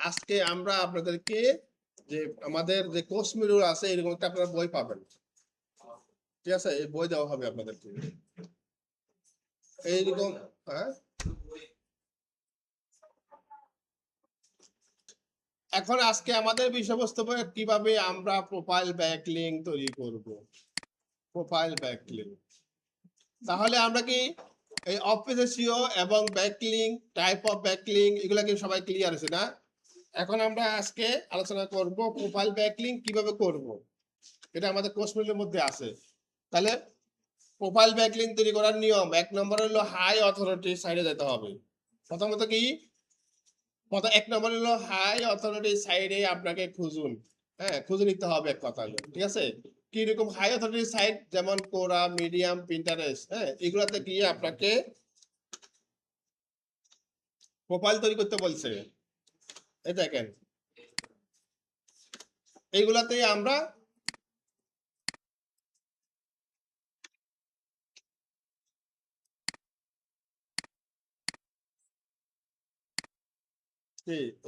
আজকে আমরা আপনাদেরকে, যে আমাদের যে কোর্স মিরর আছে এরকম একটা আপনারা বই পাবেন, ঠিক আছে? এই বই দেওয়া হবে আপনাদেরকে এইরকম। হ্যাঁ, এখন আজকে আমাদের বিষয়বস্তু কিভাবে আমরা প্রোফাইল ব্যাকলিঙ্ক তৈরি করব। প্রোফাইল ব্যাকলিঙ্ক, তাহলে আমরা কি এই অফিস এসইও এবং ব্যাকলিঙ্ক, টাইপ অফ ব্যাকলিঙ্ক এগুলা কি সবাই ক্লিয়ার আছে না? এখন আমরা আজকে আলোচনা করব প্রোফাইল ব্যাকলিঙ্ক কিভাবে করব। এটা আমাদের কোর্স মিলের মধ্যে আছে। তাহলে প্রোফাইল ব্যাকলিঙ্ক তৈরি করার নিয়ম, এক নম্বর হলো হাই অথরিটি সাইডে যেতে হবে। প্রথমত কি, এক নম্বর হলো হাই অথরিটি সাইডে আপনাকে খুঁজুন, হ্যাঁ খুঁজে নিতে হবে এক কথা, ঠিক আছে? কি রকম হাই অথরিটি সাইট, যেমন কোরা, মিডিয়াম, পিন্টারেস্ট, হ্যাঁ এগুলাতে গিয়ে আপনাকে প্রোফাইল তৈরি করতে বলছে। এই দেখেন এইগুলাতেই আমরা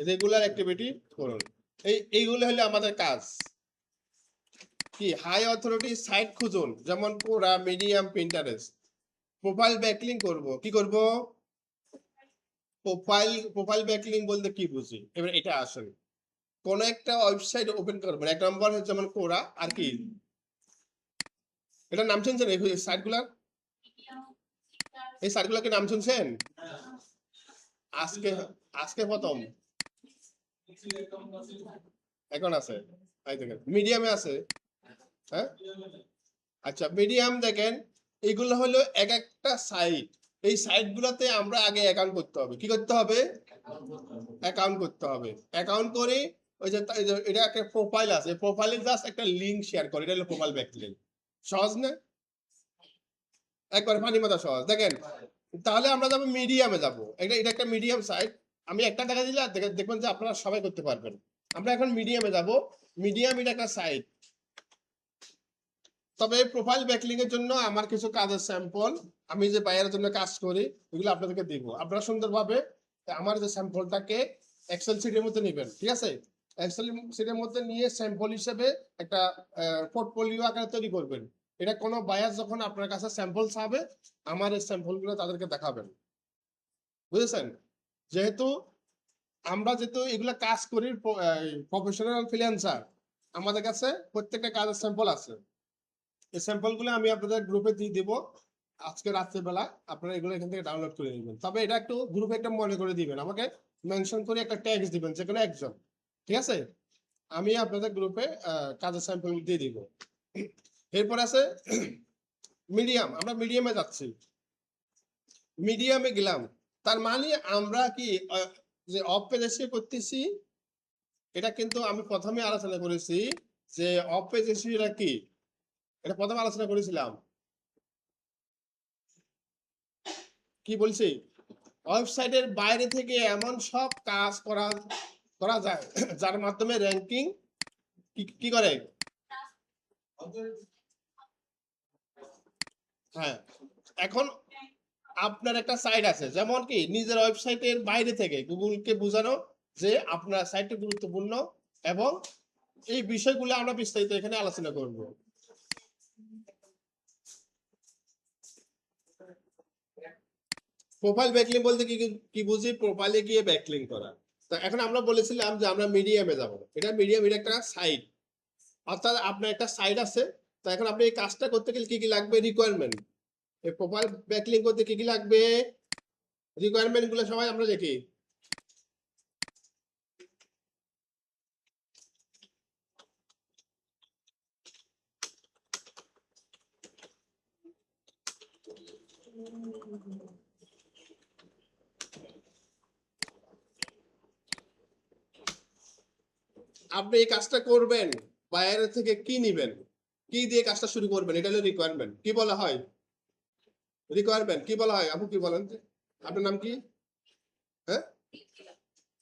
রেগুলার অ্যাক্টিভিটি করুন। এইগুলো হলো আমাদের কাজ। কি হাই অথরিটি সাইট খুঁজুন, যেমন কোরা, মিডিয়াম, পিন্টারেস্ট। প্রোফাইল ব্যাকলিঙ্ক করব, কি করব? প্রোফাইল ব্যাকলিঙ্ক বলতে কি বুঝি এবার এটা আসেন। কোন একটা ওয়েবসাইট ওপেন করবেন, এক নম্বর হচ্ছে যেমন কোরা, আর কি এটার নাম শুনছেন? এই সাইটগুলার, এই সাইটগুলোর কি নাম শুনছেন? আজকে আজকে প্রথম এখন আছে, এই দেখেন মিডিয়ামে আছে। হ্যাঁ আচ্ছা, মিডিয়াম দেখেন এইগুলো হলো এক একটা সাইট। এই সাইট গুলাতে আমরা আগে অ্যাকাউন্ট করতে হবে। কি করতে হবে? অ্যাকাউন্ট করতে হবে। অ্যাকাউন্ট করে ওই যে এটা একটা প্রোফাইল আছে, প্রোফাইলে জাস্ট একটা লিংক শেয়ার করে, এটা হলো প্রোফাইল ব্যাকলিঙ্ক। সহজ না? একবার পানি মাথা সহজ। দেখেন তাহলে আমরা যাবো মিডিয়ামে যাবো, এটা একটা মিডিয়াম সাইট। আমি একটা দেখা দিলে দেখবেন যে আপনারা সবাই করতে পারবেন। আমরা এখন মিডিয়ামে যাব। মিডিয়াম এটা একটা সাইট। তবে প্রোফাইল ব্যাকলিঙ্ক এর জন্য আমার কিছু কাজের স্যাম্পল, আমি যে বাইরের জন্য কাজ করি এগুলো আপনাদেরকে দিব। আপনারা সুন্দরভাবে আমার যে স্যাম্পলটাকে এক্সেল শিটের মধ্যে নেবেন, ঠিক আছে? এক্সেল শিটের মধ্যে নিয়ে স্যাম্পল হিসেবে একটা পোর্টফোলিও আকারে তৈরি করবেন। এটা কোনো বায়ার যখন আপনার কাছে স্যাম্পল চাবে, আমার এই স্যাম্পলগুলো তাদেরকে দেখাবেন, বুঝেছেন? যেহেতু আমরা এগুলা কাজ করি প্রফেশনাল ফ্রিল্যান্সার, আমাদের কাছে প্রত্যেকটা কাজের স্যাম্পল আছে। এই স্যাম্পল গুলো আমি আপনাদের গ্রুপে দিয়ে দিব আজকে রাত্রেবেলা। আপনারা এগুলো এখান থেকে ডাউনলোড করে নেবেন। তবে এটা একটু গ্রুপে একটা মনে করে দিবেন, আমাকে মেনশন করে একটা ট্যাগ দিবেন, যে কোনো একজন, ঠিক আছে? আমি আপনাদের গ্রুপে কাজের স্যাম্পল দিয়ে দিব। এরপর আছে মিডিয়াম, আমরা মিডিয়ামে যাচ্ছি, মিডিয়ামে গেলাম, তার মানে আমরা কি যে অফ পেজ এসে করতেছি, এটা কিন্তু আমি প্রথমে আলোচনা করেছি যে অফ পেজ এসিরা কি, এটা প্রথমে আলোচনা করেছিলাম। কি বলছি, ওয়েবসাইটের বাইরে থেকে এমন সব কাজ করা করা যায় যার মাধ্যমে র্যাঙ্কিং কি করে। হ্যাঁ, এখন আপনার একটা সাইট আছে, যেমন কি নিজের ওয়েবসাইটের বাইরে থেকে গুগলকে বোঝানো যে আপনার সাইটটি গুরুত্বপূর্ণ, এবং এই বিষয়গুলো আমরা বিস্তারিত এখানে আলোচনা করব। প্রোফাইল ব্যাকলিং বলতে কি কি বুঝি, প্রোফাইলে গিয়ে ব্যাকলিং করা। তো এখন আমরা বলেছিলাম যে আমরা মিডিয়ামে যাব, এটা মিডিয়াম, এটা একটা সাইট, অর্থাৎ আপনার একটা সাইট আছে। তো এখন আপনি এই কাজটা করতে গেলে কি কি লাগবে, রিকোয়ারমেন্ট। এই প্রোফাইল ব্যাকলিং করতে কি কি লাগবে, রিকোয়ারমেন্ট গুলো সবাই আমরা দেখি। আপনি এই কাজটা করবেন, বাইরে থেকে কি নিবেন, কি দিয়ে কাজটা শুরু করবেন, এটা হলো রিকোয়ারমেন্ট। কি বলা হয় রিকোয়ারমেন্ট, কি বলা হয়, আপু কি বলেন, আপনার নাম কি? হ্যাঁ,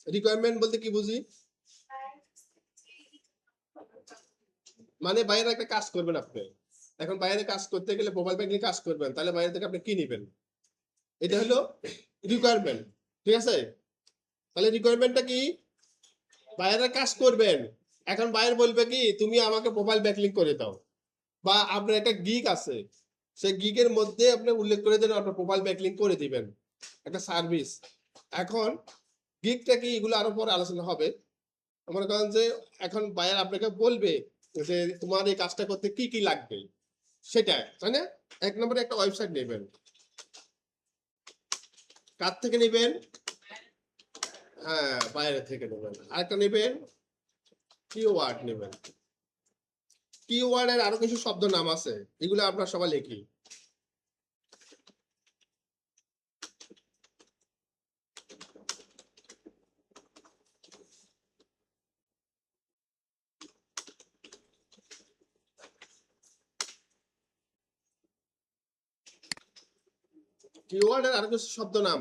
রিকোয়ারমেন্ট বলতে কি বুঝি, মানে বাইরে একটা কাজ করবেন আপনি। এখন বাইরে কাজ করতে গেলে প্রোফাইল ব্যাকলিং কাজ করবেন, তাহলে বাইরে থেকে আপনি কি নিবেন, এটা হলো রিকোয়ারমেন্ট। ঠিক আছে, তাহলে রিকোয়ারমেন্টটা কি, বাইরে কাজ করবেন, এখন বাইরে বলবে কি তুমি আমাকে প্রোফাইল ব্যাকলিং করে দাও, বা আপনার একটা গিগ আছে, সেই গিগের মধ্যে আপনি উল্লেখ করে দেন আপনার প্রোফাইল ব্যাকলিং করে দিবেন, একটা সার্ভিস। এখন গিগটা কি, এগুলো আরো পরে আলোচনা হবে। মনে করেন যে এখন বায়ার আপনাকে বলবে যে তোমার এই কাজটা করতে কি কি লাগবে, সেটা, তাই না? এক নম্বরে একটা ওয়েবসাইট নেবেন, কার থেকে নেবেন, হ্যাঁ বাইরে থেকে নেবেন। আরেকটা নেবেন কিওয়ার্ড নেবেন, কিওয়ার্ডের আরো কিছু শব্দ নাম আছে, এগুলো আমরা সবাই লিখি। কিওয়ার্ডের আরো কিছু শব্দ নাম,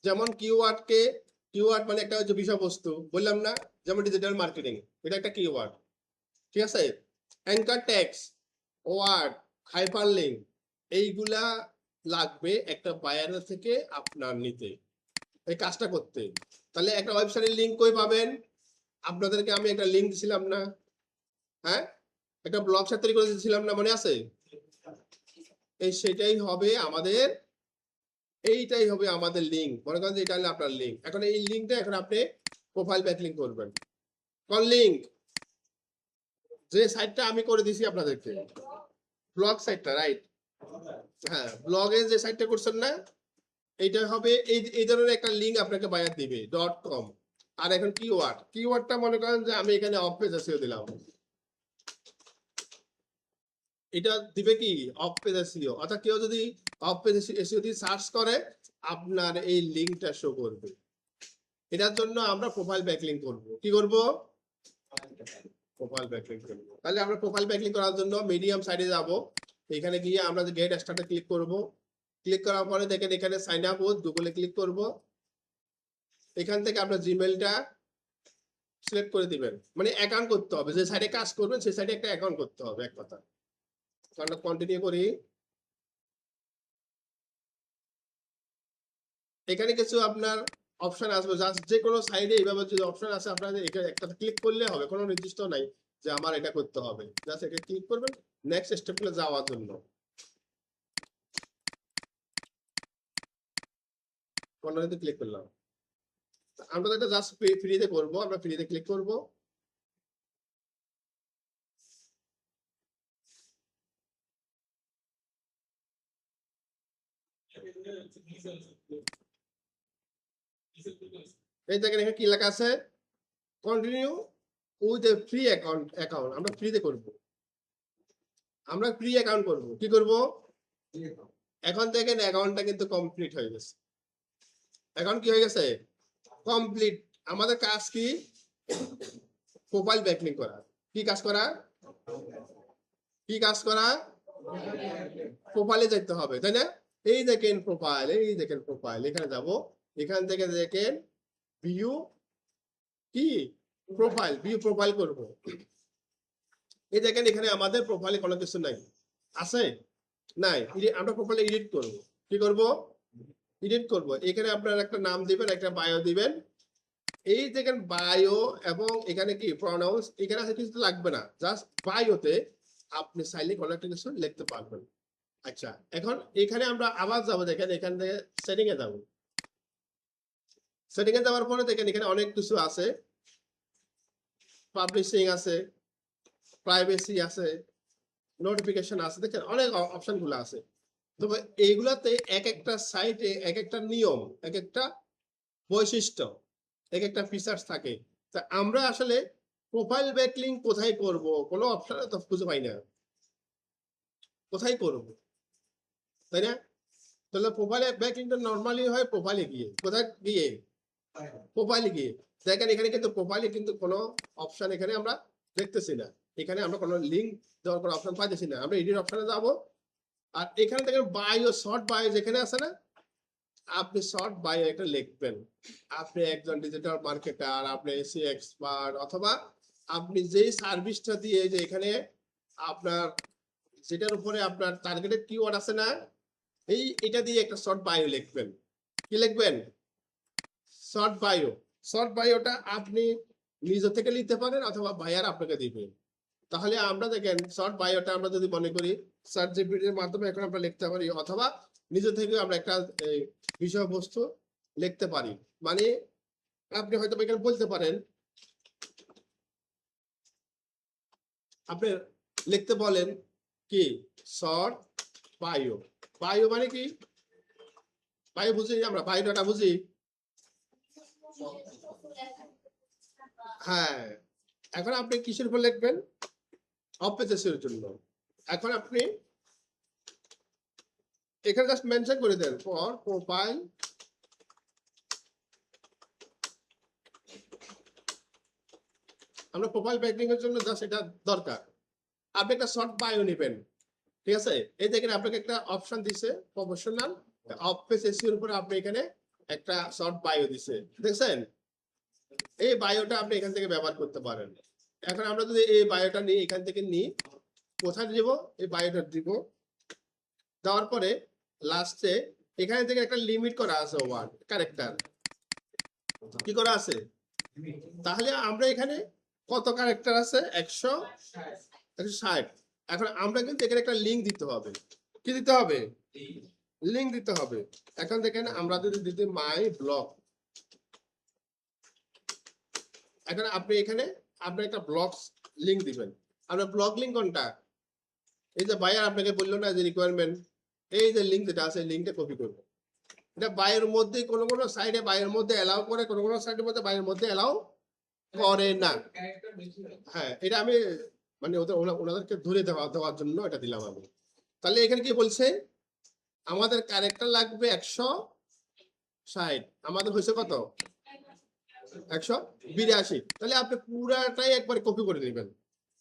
যেমন কিওয়ার্ড মানে একটা হচ্ছে বিষয়বস্তু, বললাম না, যেমন ডিজিটাল মার্কেটিং, এটা একটা কিওয়ার্ড। ঠিক আছে, অ্যাঙ্কার ট্যাগস, ওয়ার্ড, হাইপারলিংক, এইগুলা লাগবে একটা বায়ারের থেকে আপনার নিতে, এই কাজটা করতে। তাহলে একটা ওয়েবসাইটের লিঙ্ক কই পাবেন, আপনাদেরকে আমি একটা লিঙ্ক দিছিলাম না, হ্যাঁ, একটা ব্লগ সাইট তৈরি করে দিয়েছিলাম না, মনে আছে? এই সেটাই হবে আমাদের, এইটাই হবে আমাদের লিঙ্ক, মনে করেন যে এটা হলো আপনার লিঙ্ক। এখন এই লিঙ্কটা এখন আপনি প্রোফাইল ব্যাকলিংক করবেন। কোন লিঙ্ক, যে সাইটটা আমি করে দিছি আপনাদেরকে, ব্লগ সাইটটা, রাইট? হ্যাঁ, ব্লগে যে সাইটটা করছেন না, এইটা হবে এই ধরনের একটা লিঙ্ক আপনাকে বায়ার দিবে .com। আর এখন কিওয়ার্ডটা মনে করেন যে আমি এখানে অফ পেজ এসিও দিলাম, এটা দিবে কি অফ পেজ এসিও, অর্থাৎ কেউ যদি অফ পেজ এসিও দিয়ে সার্চ করে আপনার এই লিঙ্কটা শো করবে। এটার জন্য আমরা প্রোফাইল ব্যাকলিংক করব, কি করব, প্রোফাইল ব্যাকলিংক করব। তাহলে আমরা প্রোফাইল ব্যাকলিংক করার জন্য মিডিয়াম সাইডে যাব, এখানে গিয়ে আমরা গেট স্টার্টে ক্লিক করব, ক্লিক করার পরে দেখেন এখানে সাইন আপ উইথ গুগলে ক্লিক করব। এখান থেকে আপনার জিমেইলটা সিলেক্ট করে দিবেন, মানে অ্যাকাউন্ট করতে হবে, যে সাইটে কাজ করবেন সেই সাইটে একটা অ্যাকাউন্ট করতে হবে, এক কথা। আমরা কন্টিনিউ করি। এখানে কিছু আপনার অপশন আসবে, জাস্ট যে কোনো সাইডে এইভাবে যদি অপশন আছে আপনাদের এখানে একটা ক্লিক করলে হবে, কোনো নির্দিষ্ট নাই যে আমার এটা করতে হবে, জাস্ট এটা ক্লিক করবেন নেক্সট স্টেপে যাওয়ার জন্য। কন্টিনিউতে ক্লিক করলাম, আমরা এটা জাস্ট ফ্রিতে করব, আমরা ফ্রিতে ক্লিক করব। এই দেখেন এখানে কি লেখা আছে, কন্টিনিউ ওই যে ফ্রি অ্যাকাউন্ট আমরা ফ্রিতে করব, আমরা ফ্রি অ্যাকাউন্ট করব। কি করব? এখন দেখেন অ্যাকাউন্টটা কিন্তু কমপ্লিট হয়ে গেছে। এখন কি হয়ে গেছে? কমপ্লিট। আমাদের কাজ কি? প্রোফাইল ব্যাকলিং করা। কি কাজ করা? কি কাজ করা? প্রোফাইলে যেতে হবে, তাই না? এই দেখেন প্রোফাইল, এই দেখেন প্রোফাইল, এখানে যাব, এখান থেকে দেখেন ভিউ কি প্রোফাইল, ভিউ প্রোফাইল করব। এই দেখেন এখানে আমাদের প্রোফাইলে কোনো কিছু নাই, আছে? নাই। আমরা প্রোফাইলে এডিট করব। কি করব? এডিট করব। এখানে আপনার একটা নাম দিবেন, একটা বায়ো দিবেন। এই দেখেন বায়ো এবং এখানে কি প্রনাউন্স, এখানে আছে কিছু লাগবে না, জাস্ট বায়োতে আপনি চাইলে কোনো একটা কিছু লিখতে পারবেন। আচ্ছা, এখন এখানে আমরা আবার যাবো, দেখেন এখান থেকে সেটিং এ যাবো। সেটিং এ যাওয়ার পরে দেখেন এখানে অনেক কিছু আছে, পাবলিশিং আছে, প্রাইভেসি আছে, নোটিফিকেশন আছে, দেখেন অনেক অপশন গুলো আছে। তবে এইগুলাতে এক একটা সাইটে এক একটা নিয়ম, এক একটা বৈশিষ্ট্য, এক একটা ফিচার্স থাকে। তা আমরা আসলে প্রোফাইল ব্যাকলিং কোথায় করব? কোনো অপশনে তো খুঁজে পাই না, কোথায় করব, তাই না? তাহলে প্রোফাইলে ব্যাকলিংটা নরমালি হয় প্রোফাইলে গিয়ে। কোথায় গিয়ে? প্রোফাইলে গিয়ে। দেখেন এখানে কিন্তু প্রোফাইলে কিন্তু কোনো অপশন এখানে আমরা দেখতেছি না, এখানে আমরা কোনো লিঙ্ক দেওয়ার কোনো অপশন পাইতেছি না। আমরা এডিট অপশনে যাব, আর এখানে দেখেন বায়ো, শর্ট বায়ো যেখানে আছে না, আপনি শর্ট বায়ো একটা লিখবেন। আপনি একজন ডিজিটাল মার্কেটার, আপনি এসি এক্সপার্ট, অথবা আপনি যেই সার্ভিসটা দিয়ে, যে এখানে আপনার যেটার উপরে আপনার টার্গেটেড কিওয়ার্ড আছে না, এটা দিয়ে একটা শর্ট বায়ো লিখবেন। কি লিখবেন? Short bio. শর্ট বায়োটা আপনি নিজে থেকে লিখতে পারেন অথবা বায়ার আপনাকে দিবে। তাহলে আমরা দেখেন শর্ট বায়োটা আমরা যদি মনে করি সার্চ জিপিটির মাধ্যমে এখন আমরা লিখতে পারি, অথবা নিজে থেকে আমরা একটা বিষয়বস্তু লিখতে পারি। মানে আপনি হয়তো এখানে বলতে পারেন, আপনি লিখতে বলেন কি শর্ট বায়ো। বায়ো মানে কি? বায়ো বুঝি আমরা, বায়োডাটা বুঝি। হ্যাঁ, এখন আপনি কিসের উপর লিখবেন? অপেজেসের জন্য। এখন আপনি এখানে জাস্ট মেনশন করে দেন ফর প্রোফাইল আমরা প্রোফাইল ব্যাকলিং এর জন্য জাস্ট এটা দরকার। আপনি একটা শর্ট বায়ো নেবেন, ঠিক আছে? এই দেখেন আপনাকে একটা অপশন দিছে প্রফেশনাল অফিস এসিওর উপরে, আপনি এখানে একটা শর্ট বায়ো দিছে, দেখছেন? এই বায়োটা আপনি এখান থেকে ব্যবহার করতে পারেন। এখন আমরা যদি এই বায়োটা নিই, এখান থেকে নিই, কোথায় দিব? এই বায়োটা দিব। দেওয়ার পরে লাস্টে এখানে থেকে একটা লিমিট করা আছে, ওয়ার্ড ক্যারেক্টার কি করা আছে? তাহলে আমরা এখানে কত ক্যারেক্টার আছে? 160। এখন আমরা কিন্তু এখানে একটা লিঙ্ক দিতে হবে। কি দিতে হবে? লিঙ্ক দিতে হবে। এখন দেখেন আমরা যদি দিতে মাই ব্লগ, এখন আপনি এখানে আপনি একটা ব্লগ লিঙ্ক দিবেন। আপনার ব্লগ লিঙ্ক কোনটা? এই যে বায়ার আপনাকে বললো না যে রিকোয়ারমেন্ট, এই যে লিঙ্ক যেটা আছে লিঙ্কটা কপি করবে। এটা বায়ের মধ্যে কোনো কোনো সাইডে বায়ের মধ্যে এলাও করে, কোনো কোনো সাইডের মধ্যে বায়ের মধ্যে এলাও করে না। হ্যাঁ, এটা আমি মানে ওনাদেরকে ধরে দেওয়ার জন্য এটা দিলাম আমি। তাহলে এখানে কি বলছে? আমাদের ক্যারেক্টার লাগবে 160, আমাদের হয়েছে কত? 182। তাহলে আপনি পুরাটাই একবার কপি করে নেবেন,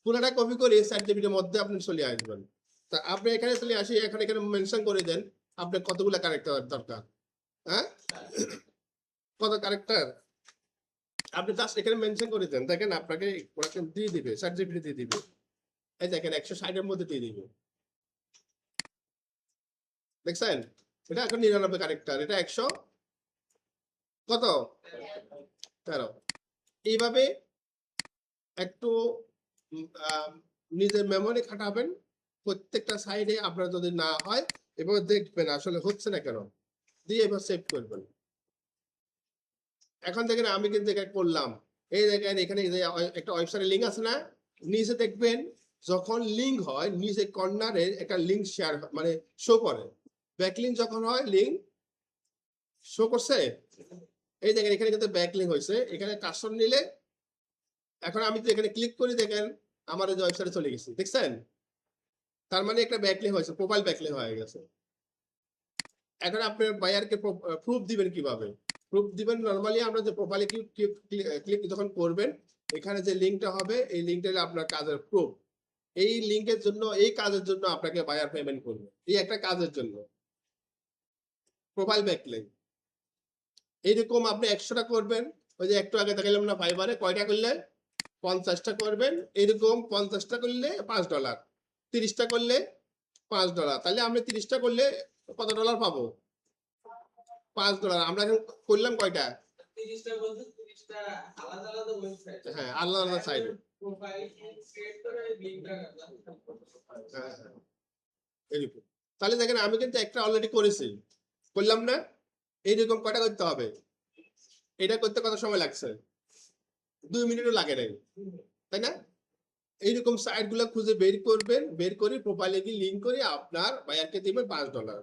পুরাটা কপি করে সার্টিফিকেটের মধ্যে আপনি চলে আসবেন। তা আপনি এখানে চলে আসি, এখানে মেনশন করে দেন আপনার কতগুলো ক্যারেক্টার দরকার। হ্যাঁ, কত ক্যারেক্টার আপনি জাস্ট এখানে মেনশন করে দেন, দেখেন আপনাকে দিয়ে দিবে, সার্টিফিকেট দিয়ে দিবে। এই দেখেন 160 এর মধ্যে দিয়ে দিবে, দেখছেন? এটা এখন 99 ক্যারেক্টার, এটা 100 কত 13। এইভাবে একটু নিজের মেমোরি খাটাবেন প্রত্যেকটা সাইডে। আপনার যদি না হয় এবার দেখবেন আসলে হচ্ছে না কেন, দিয়ে এবার সেভ করবেন। এখন দেখেন আমি কিন্তু এখানে করলাম, এই দেখেন এখানে একটা ওয়েবসাইটের লিঙ্ক আছে না, নিচে দেখবেন যখন লিঙ্ক হয় নিচে কর্নারে একটা লিঙ্ক শেয়ার মানে শো করে। ব্যাকলিঙ্ক যখন হয় লিঙ্ক শো করছে, এই দেখেন এখানে কিন্তু ব্যাকলিঙ্ক হয়েছে। এখানে কাস্টম নিলে এখন আমি যদি এখানে ক্লিক করি দেখেন আমার এই ওয়েবসাইটে চলে গেছি, দেখছেন? তার মানে একটা ব্যাকলিঙ্ক হয়েছে, প্রোফাইল ব্যাকলিঙ্ক হয়ে গেছে। এখন আপনার বায়ারকে প্রুফ দিবেন কিভাবে? প্রুফ দিবেন নরমালি আমরা যে প্রোফাইলে ক্লিক যখন করবেন এখানে যে লিঙ্কটা হবে এই লিঙ্কটা হলো আপনার কাজের প্রুফ। এই লিঙ্কের জন্য এই কাজের জন্য আপনাকে বায়ার পেমেন্ট করবে, এই একটা কাজের জন্য প্রোফাইল ব্যাকলিঙ্ক। এইরকম আপনি 100টা করবেন, ওই যে একটু আগে দেখালাম না ফাইবারে কয়টা করলে 50টা করবেন, এরকম 50টা করলে $5, 30টা করলে $5। তাহলে আমরা 30টা করলে কত ডলার পাবো? $5। আমরা এখন করলাম কয়টা? 30টা বলতে 30টা আলাদা আলাদা ওয়েবসাইট, হ্যাঁ আলাদা আলাদা সাইডে প্রোফাইল ক্রিয়েট করে লিংকটা এরকম। তাহলে দেখেন আমি কিন্তু একটা অলরেডি করেছি, করলাম না? এইরকম কয়টা করতে হবে? এটা করতে কত সময় লাগছে? 2 মিনিটও লাগে নাই, তাই না? এইরকম সাইট গুলো খুঁজে বের করবেন, বের করে প্রোফাইলে গিয়ে লিঙ্ক করে আপনার বায়ারকে দিবেন $5।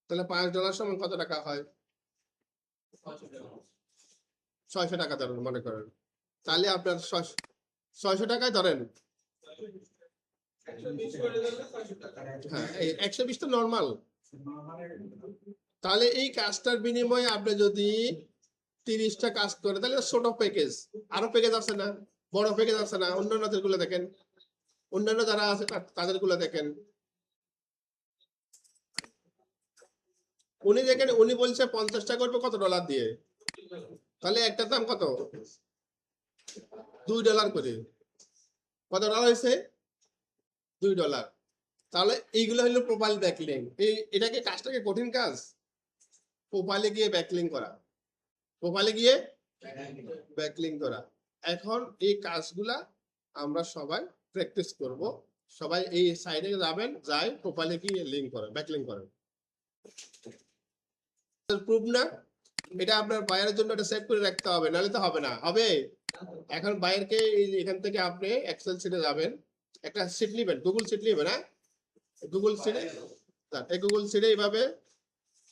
তাহলে $5 সমান কত টাকা হয়? 600 টাকা ধরেন মনে করেন। তাহলে আপনার 600 টাকায় ধরেন, 120 করে দিলে 600 টাকা। হ্যাঁ 120 তো নর্মাল। তাহলে এই কাজটার বিনিময়ে আপনি যদি 30টা কাজ করে তাহলে ছোট প্যাকেজ, আরো প্যাকেজ আছে না, বড় প্যাকেজ আছে না? অন্যান্যদের গুলো দেখেন, অন্যান্য যারা আছে তাদের গুলো দেখেন। উনি দেখেন উনি বলছে 50টা করবে কত ডলার দিয়ে, তাহলে একটা দাম কত? $2 করে। কত ডলার হয়েছে? $2। তাহলে এইগুলো হলো প্রোফাইল ব্যাকলিঙ্ক। এটাকে কাজটাকে কঠিন কাজ? প্রোফাইলে গিয়ে ব্যাকলিঙ্ক করা, প্রোফাইলে গিয়ে ব্যাকলিঙ্ক করা। এখন এই কাজগুলা আমরা সবাই প্র্যাকটিস করব। সবাই এই সাইডে যাবেন, যাই প্রোফাইলে গিয়ে লিঙ্ক করেন, ব্যাকলিঙ্ক করেন। প্রুফ না, এটা আপনার বায়ারের জন্য এটা সেভ করে রাখতে হবে, নাহলে তো হবে না। হবে? এখন বায়ারকে এখান থেকে আপনি এক্সেল শিটে যাবেন, একটা শিট নেবেন, গুগল শিট নেবেন। হ্যাঁ গুগল শিটে, এই গুগল শিটে এইভাবে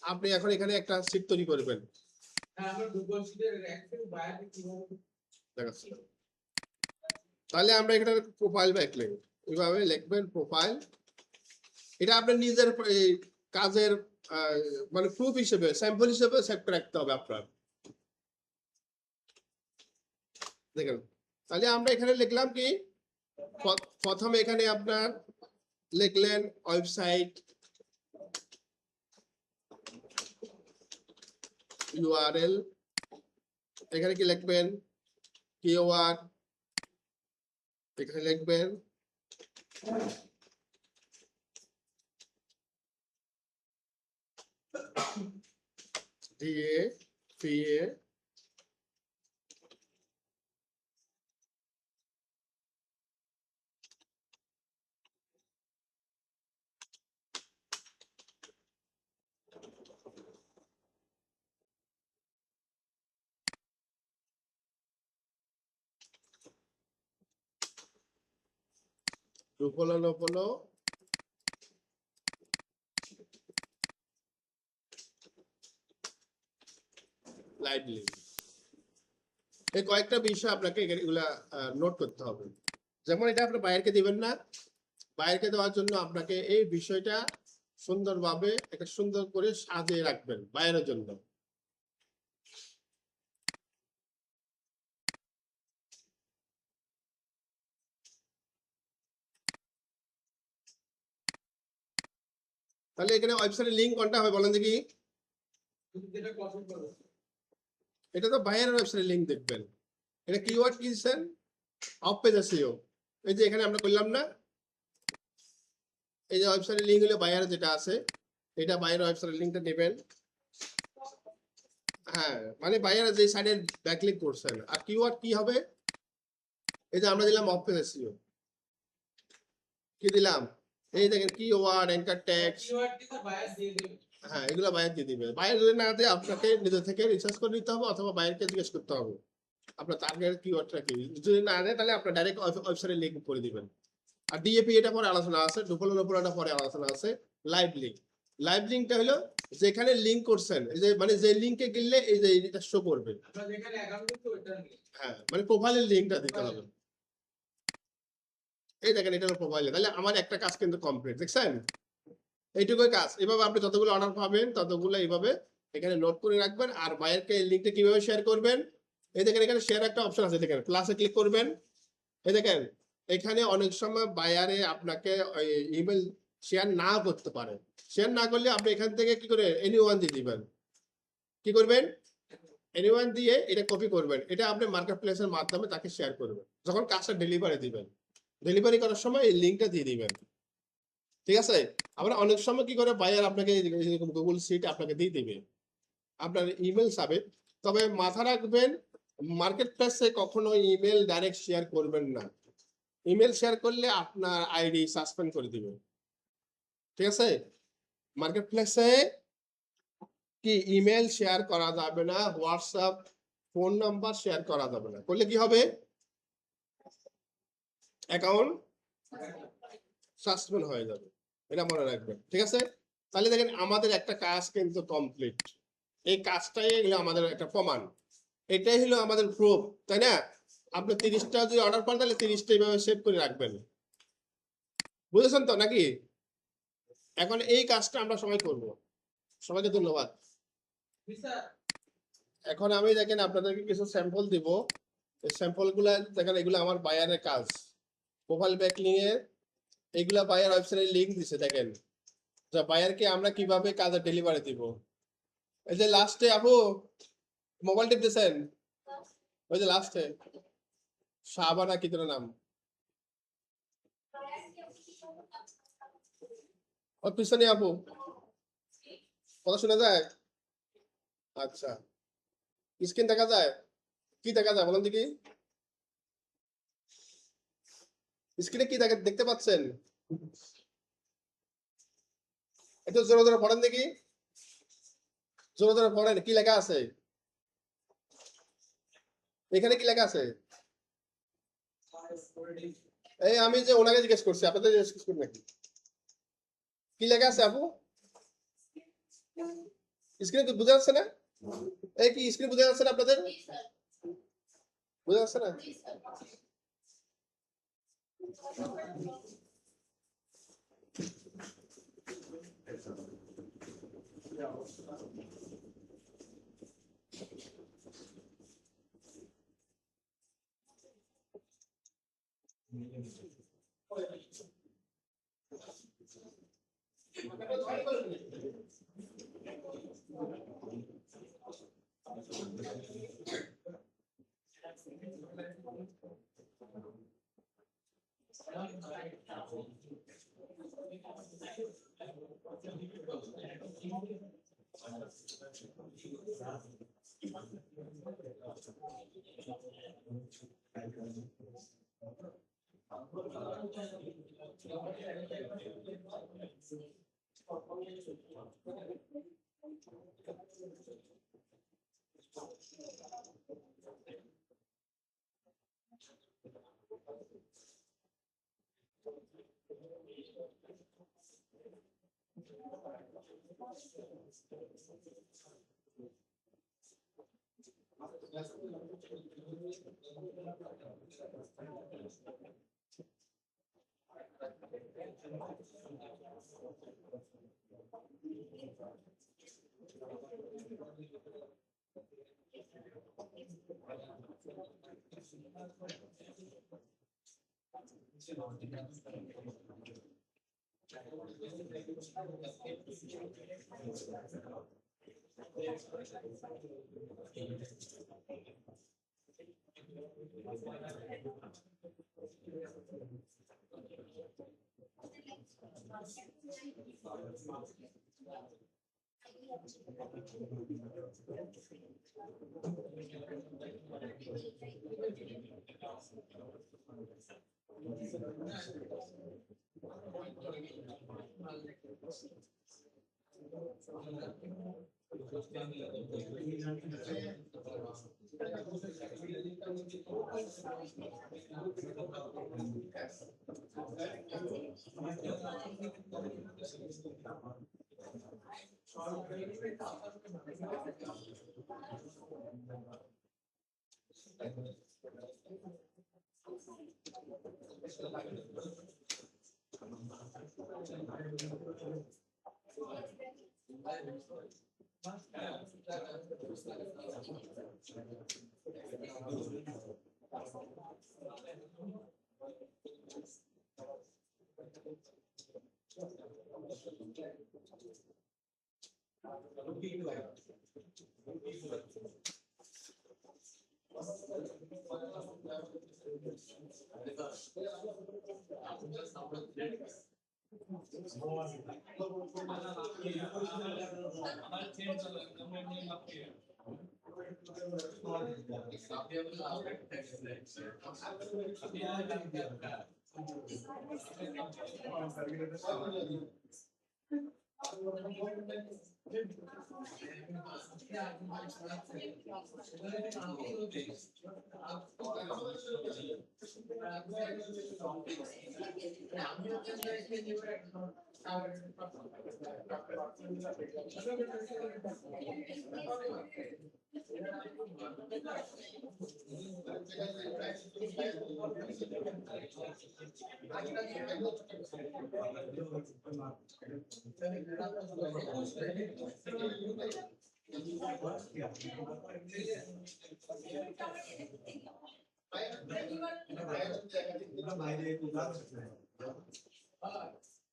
আপনি এখন এখানে একটা শিট তৈরি করবেন। হ্যাঁ আমরা গুগল শিটের অ্যাকচুয়ালি বায়ার কিভাবে দেখাচ্ছি। তাহলে আমরা এখানে প্রোফাইল ব্যাকলিঙ্ক এইভাবে লিখবেন প্রোফাইল। এটা আপনার নিজের এই কাজের মানে প্রুফ হিসেবে, স্যাম্পল হিসেবে সেভ করে রাখতে হবে আপনার। দেখেন তাহলে আমরা এখানে লিখলাম কি, প্রথমে এখানে আপনার লিখলেন ওয়েবসাইট ইউআরএল, এখানে কি লিখবেন? কিওয়ার্ড, এখানে লিখবেন ডিএ পিএ, রুপলো লোপলো, লাইভলি। এই কয়েকটা বিষয় আপনাকে এগুলা নোট করতে হবে। যেমন এটা আপনি বায়ারকে দিবেন না, বায়ারকে দেওয়ার জন্য আপনাকে এই বিষয়টা সুন্দরভাবে একটা সুন্দর করে সাজিয়ে রাখবেন বায়ারের জন্য। তাহলে এখানে ওয়েবসাইটের লিংক কোনটা হবে বলেন দেখি? যেটা কপি করব, এটা তো বায়ারের ওয়েবসাইটের লিংক দেখবেন। এটা কিওয়ার্ড কি দিচ্ছেন? Of page SEO. এই যে এখানে আমরা করলাম না, এই যে ওয়েবসাইটের লিংক হলো বায়ারের যেটা আছে, এটা বায়ারের ওয়েবসাইটের লিংকটা নেবেন। হ্যাঁ মানে বায়ারের যে সাইডে ব্যাকলিঙ্ক করছেন। আর কিওয়ার্ড কি হবে? এই যে আমরা দিলাম অফ পেজ এসইও, কি দিলাম? এই দেখেন কিওয়ার্ড, অ্যাঙ্কার ট্যাগস, কিওয়ার্ড দিতে বায়ার দিয়ে দেবে। হ্যাঁ এগুলো বায়ার দিয়ে দিবে। বায়ার যদি না দিয়ে আপনাকে নিজে থেকে রিসার্চ করে নিতে হবে অথবা বায়ারকে জিজ্ঞেস করতে হবে আপনার টার্গেট কিওয়ার্ডটা কি। যদি না দেয় তাহলে আপনার ডাইরেক্ট ওয়েবসাইটে লিংক করে দিবেন। আর ডিএপি এটা পরে আলোচনা আছে, ডুপলো লোপলোটা পরে আলোচনা আছে, লাইভ লিংক। লাইভ লিঙ্কটা হলো যেখানে লিঙ্ক করছেন, এই যে মানে যে লিঙ্কে গেলে এই যে এটা শো করবে। আমরা যেখানে অ্যাকাউন্ট করতে ওইটা নিয়ে হ্যাঁ, মানে প্রোফাইলের লিঙ্কটা দিতে হবে। এই দেখেন এটা হলো প্রোফাইলে, তাহলে আমার একটা কাজ কিন্তু কমপ্লিট, দেখছেন? এইটুকুই কাজ। এভাবে আপনি যতগুলো অর্ডার পাবেন ততগুলো এইভাবে এখানে নোট করে রাখবেন। আর বায়ারকে এই লিঙ্কটা কিভাবে শেয়ার করবেন, এই দেখেন এখানে শেয়ার একটা অপশন আছে, দেখেন প্লাসে ক্লিক করবেন। এই দেখেন এখানে অনেক সময় বায়ারে আপনাকে ইমেল শেয়ার না করতে পারে, শেয়ার না করলে আপনি এখান থেকে কি করে এনিওয়ান দিয়ে দিবেন, কি করবেন এনিওয়ান দিয়ে এটা কপি করবেন, এটা আপনি মার্কেট প্লেসের মাধ্যমে তাকে শেয়ার করবেন। যখন কাজটা ডেলিভারি দিবেন, ডেলিভারি করার সময় এই লিঙ্কটা দিয়ে দিবেন, ঠিক আছে? আবার অনেক সময় কি করে বায়ার আপনাকে গুগল সিট আপনাকে দিয়ে দিবে, আপনার ইমেল চাবে। তবে মাথা রাখবেন মার্কেট প্লেসে কখনো ইমেল ডাইরেক্ট শেয়ার করবেন না। ইমেল শেয়ার করলে আপনার আইডি সাসপেন্ড করে দিবে, ঠিক আছে? মার্কেট প্লেসে কি ইমেল শেয়ার করা যাবে না, হোয়াটসঅ্যাপ ফোন নাম্বার শেয়ার করা যাবে না, করলে কি হবে অ্যাকাউন্ট সাসপেন্ড হয়ে যাবে, এটা মনে রাখবেন, ঠিক আছে? তাহলে দেখেন আমাদের একটা কাজ কিন্তু কমপ্লিট। এই কাজটাই হলো আমাদের একটা প্রমাণ, এটাই হলো আমাদের প্রুফ, তাই না? আপনি 30টা যদি অর্ডার পান তাহলে 30টা এইভাবে সেভ করে রাখবেন, বুঝেছেন তো নাকি? এখন এই কাজটা আমরা সবাই করব। সবাইকে ধন্যবাদ। স্যার এখন আমি দেখেন আপনাদেরকে কিছু স্যাম্পল দিব। এই স্যাম্পল গুলা দেখেন, এগুলো আমার বায়ারের কাজ, প্রোফাইল ব্যাকলিং এর, এগুলা বায়ার ওয়েবসাইটে লিংক দিছে, দেখেন যা বায়ারকে আমরা কিভাবে কাজে ডেলিভারি দিব। এই যে লাস্টে আপু মোবাইল টিপ দিয়েছেন, ওই যে লাস্টে শাহবানা কি তোর নাম, ওর পিছনে আপু কথা শোনা যায়? আচ্ছা, স্ক্রিন দেখা যায়? কি দেখা যায় বলেন দেখি, স্ক্রিনে কি দেখতে পাচ্ছেন? একটু জোরে জোরে পড়েন দেখি, জোরে জোরে পড়েন, কি লেখা আছে এখানে, কি লেখা আছে? এই আমি যে ওনাকে জিজ্ঞেস করছি, আপনাদের জিজ্ঞেস করি নাকি? কি লেখা আছে আপু স্ক্রিনে? বুঝা যাচ্ছে না? এই কি স্ক্রিন বুঝা যাচ্ছে না আপনাদের? বুঝা যাচ্ছে না?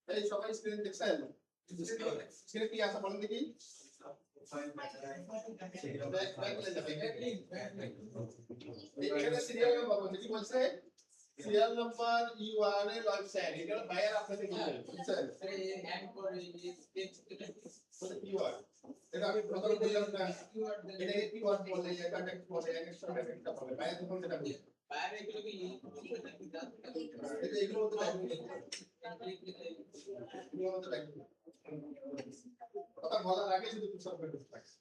এই সবাই স্ক্রিন দেখছেন? স্ক্রিনে কি আছে বলেন দেখি? এখানে সিরিয়াল নাম্বার বলছে, কি বলছে? সিরিয়াল নাম্বার ইউআরএল ওয়েবসাইট, এটা বাইরে আপনাদের কি বুঝছেন? কিওয়ার্ড এটা আমি প্রথমে বললাম না, এটা কিওয়ার্ড বলে, এটা টেক্সট বলে, এক্সট্রা টেক্সটটা বলে, বাইরে তখন যেটা বলে বাইরে এগুলো কি এটা এগুলো মধ্যে লাগবে, এগুলো মধ্যে লাগবে। কথা বলার আগে শুধু কিছু করতে থাকে।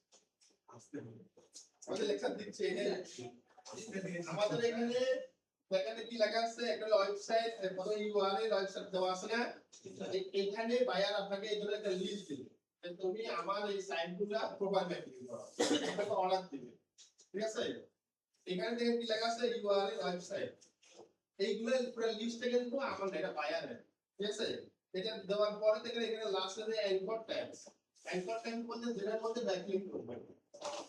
আমাদের লেকচার দিচ্ছে এখানে, আমাদের এখানে এখানে কি লেখা আছে? একটা ওয়েবসাইট, কত ইউআরএল ওয়েবসাইট দেওয়া আছে না? এখানে বায়ার আপনাকে এই ধরনের একটা লিস্ট দিবে, তুমি আমার এই সাইটগুলো প্রোফাইল ম্যাপিং করো, আপনাকে অর্ডার দিবে, ঠিক আছে? এখানে দেখেন কি লেখা আছে? ইউআরএল ওয়েবসাইট, এইগুলো পুরো লিস্টটা কিন্তু আমার না, এটা বায়ারের, ঠিক আছে? এটা দেওয়ার পরে দেখেন এখানে লাস্টে অ্যাঙ্কর ট্যাগস, অ্যাঙ্কর ট্যাগ বলতে যেটার মধ্যে ব্যাকলিংক করবে,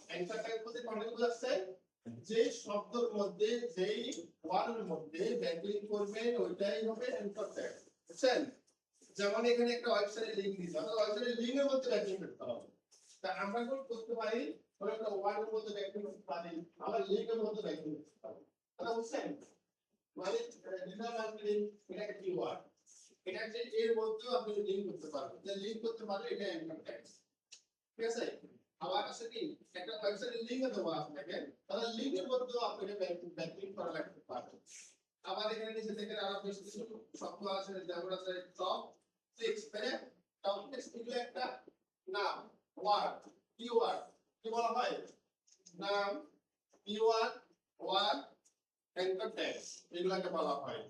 অ্যাঙ্কর ট্যাগ বলতে কোনটা বোঝাচ্ছে? যে শব্দের মধ্যে, যেই ওয়ার্ডের মধ্যে ব্যাকলিংক করবেন ওইটাই হবে অ্যাঙ্কর ট্যাগ, বুঝছেন? যেমন এখানে একটা ওয়েবসাইটের লিংক দিতে হবে, ওয়েবসাইটের লিংকের মধ্যে ব্যাকলিংক করতে হবে। তা আমরা কোন করতে পারি? আমরা একটা ওয়ার্ডের মধ্যে ব্যাকলিংক করতে পারি, আবার লিংকের মধ্যে ব্যাকলিংক করতে পারি, কথা বুঝছেন? মানে ডিজিটাল মার্কেটিং এটা একটা কিওয়ার্ড, এটা যে এর মধ্যেও আপনি লিংক করতে পারবেন, যে লিংক করতে পারলে এটা অ্যাঙ্কর ট্যাগ, ঠিক আছে? আবার আছে কি একটা ওয়েবসাইটের লিংক দেওয়া আপনাকে, তাহলে লিংকের মধ্যেও আপনি ব্যাকলিংক করা লাগতে পারে। আবার এখানে নিচে দেখেন আরো বেশ কিছু শব্দ আছে, যেমন আছে টপ 6, তাই না? টপ 6 এগুলো একটা নাম, ওয়ার্ড, কিওয়ার্ড, কি বলা হয়? নাম, কিওয়ার্ড, ওয়ার্ড, অ্যাঙ্কর ট্যাগ, এগুলোকে বলা হয়।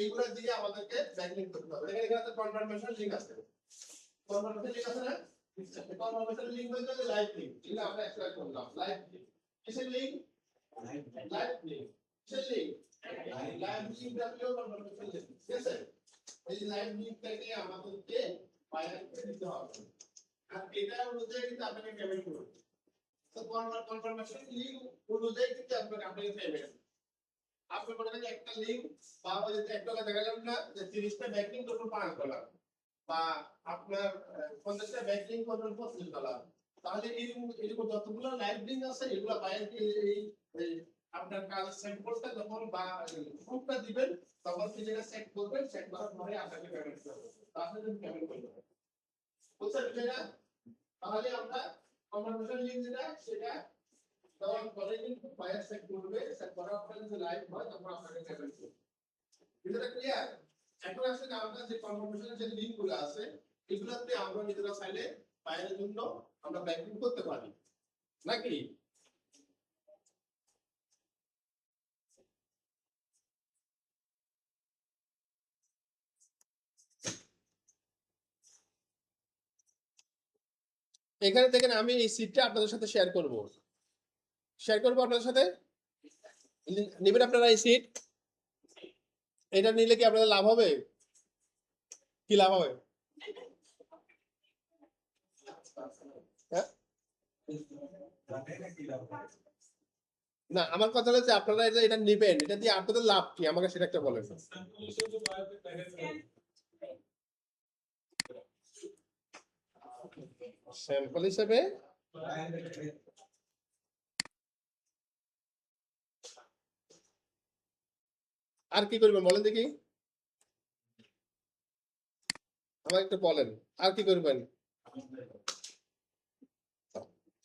এইগুলো দিয়ে আমাদেরকে ব্যাকলিংক করতে হবে। এখানে কনফার্মেশন লিংক আছে, কনফার্মেশন লিংক আছে না? কনফার্মেশন লিংক বলতে লাইভ লিংক, যেটা আমরা এক্সট্রাক্ট করলাম, লাইভ লিংক। কিসের লিংক? Live link. কিসের লিংক? লাইভ লিংক দাও কনফার্মেশন লিংক, ঠিক আছে? এই লাইভ লিংকটাকে আমাদেরকে বায়ারকে দিতে হবে, আর এটা অনুযায়ী কিন্তু আপনাকে পেমেন্ট করবে। তো কনফার্মেশন লিংক অনুযায়ী কিন্তু আপনাকে পেমেন্ট, আপনি মনে করেন একটা লিংক বা ওই যে একটা দেখালাম না যে 30টা ব্যাকলিংক করবেন $5, বা আপনার 50টা ব্যাকলিংক করবেন $25, তাহলে এরকম যতগুলো লাইভ লিংক আছে এগুলো বায়ারকে এই আপনার কাজ স্যাম্পলটা যখন বা প্রুফটা দিবেন তখন কি যেটা চেক করবেন, চেক করার পরে আপনাকে পেমেন্ট করবে, তাহলে তুমি পেমেন্ট করবে, বুঝছেন এটা? তাহলে আমরা কনফার্মেশন লিংক যেটা সেটা দেওয়ার পরে কিন্তু বায়ার চেক করবে, চেক করার পরে যদি লাইভ হয় তখন আপনাকে পেমেন্ট করবে। এটা ক্লিয়ার? এখন আসলে আমরা যে কনফার্মেশনের যে লিংকগুলো আছে এগুলোতে আমরা নিজেরা চাইলে বায়ারের জন্য আমরা ব্যাকলিংক করতে পারি নাকি? এখানে দেখেন আমি এই সিটটা আপনাদের সাথে শেয়ার করব আপনাদের সাথে, নেবেন আপনারা এই সিট, এটা নিলে কি আপনাদের লাভ হবে? কি লাভ হবে? হ্যাঁ? না, আমার কথা হলো যে আপনারা এটা নিবেন, এটা দিয়ে আপনাদের লাভ কি আমাকে সেটা একটা বলেন। স্যাম্পল হিসেবে আর কি করবেন বলেন দেখি, আমার একটু বলেন আর কি করবেন।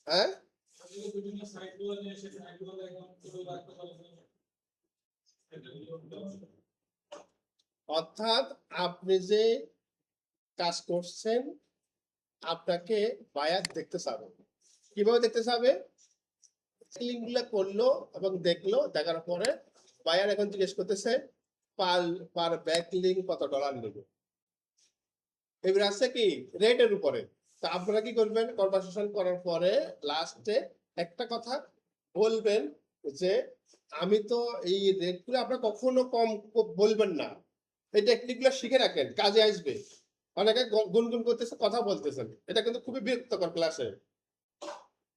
হ্যাঁ, অর্থাৎ আপনি যে কাজ করছেন আপনাকে বায়ার দেখতে চাবে। কিভাবে দেখতে চাবে? লিঙ্কগুলো করলো এবং দেখলো, দেখার পরে বায়ার এখন জিজ্ঞেস করতেছে পার ব্যাক লিঙ্ক কত ডলার নেবে। এবার আছে কি রেটের উপরে। তা আপনারা কি করবেন? কনভারসেশন করার পরে লাস্টে একটা কথা বলবেন যে আমি তো এই রেটগুলো আপনারা কখনো কম বলবেন না। এই টেকনিকগুলো শিখে রাখেন, কাজে আসবে। অনেকে গুনগুন করতেছে, কথা বলতেছেন, এটা কিন্তু খুবই বিরক্তকর ক্লাসে।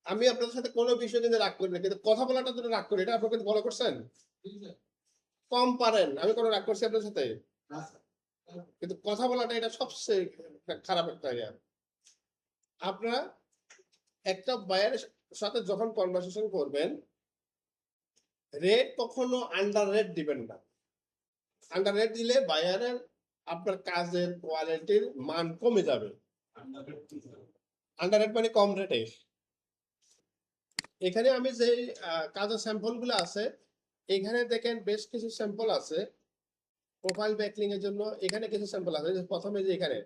আমি আপনাদের সাথে কোনো বিষয় কিন্তু রাগ করি না, কিন্তু কথা বলাটার জন্য রাগ করি, এটা আপনারা কিন্তু ফলো করছেন। কম পারেন, আমি কোনো রাগ করছি আপনার সাথে? কিন্তু কথা বলাটা এটা সবচেয়ে খারাপ একটা ইয়া। আপনারা একটা বায়ারের সাথে যখন কনভারসেশন করবেন, রেট কখনো আন্ডার রেট দিবেন না। আন্ডার রেট দিলে বায়ারের আপনার কাজের কোয়ালিটির মান কমে যাবে। আন্ডার রেট মানে কম রেটে। এখানে আমি যে কাজের স্যাম্পল গুলো আছে, এখানে দেখেন বেশ কিছু স্যাম্পল আছে প্রোফাইল ব্যাকলিং এর জন্য। এখানে কিছু স্যাম্পল আছে, প্রথমে যে এখানে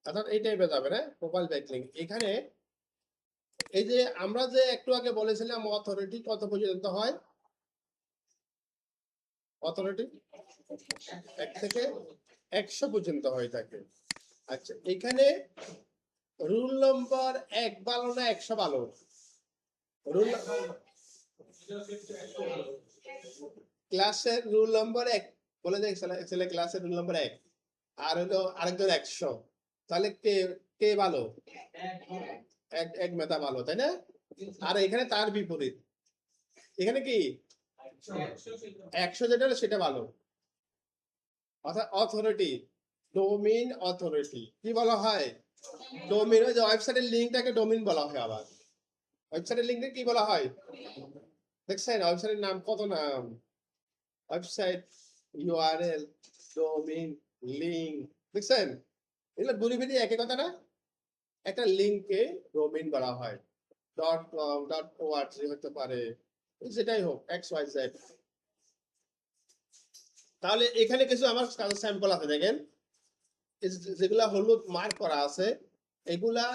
অর্থাৎ এই টাইপের যাবে না প্রোফাইল ব্যাকলিং। এখানে এই যে আমরা যে একটু আগে বলেছিলাম অথরিটি কত পর্যন্ত হয়, অথরিটি 1 থেকে 100 পর্যন্ত হয়ে থাকে। আচ্ছা, এখানে রুল নম্বর 1 ভালো না 100 ভালো? রুল ক্লাসের রুল নম্বর 1 বলে দেখ, ছেলে ক্লাসের রুল নম্বর 1 আর হলো আরেকজন 100, তাহলে কে কে ভালো? এক মেধা ভালো, তাই না? আর এখানে তার বিপরীত, এখানে কি 100 যেটা সেটা ভালো। অর্থাৎ অথরিটি, ডোমেইন অথরিটি কি বলা হয়? ডোমেইন, ওই যে ওয়েবসাইটের লিঙ্কটাকে ডোমেইন বলা হয়। আবার ওয়েবসাইটের লিঙ্কটা কি বলা হয়? দেখছেন ওয়েবসাইটের নাম কত নাম, ওয়েবসাইট, ইউআরএল, ডোমেইন, লিঙ্ক, দেখছেন এগুলো ঘুরে ফিরে একই কথা না? একটা লিঙ্ককে ডোমেইন বলা হয়, .com .org হতে পারে, যেটাই হোক XYZ। তাহলে এখানে কিছু আমার স্যাম্পল আছে, দেখেন যেগুলা হলুদ মার্ক করা আছে, এগুলা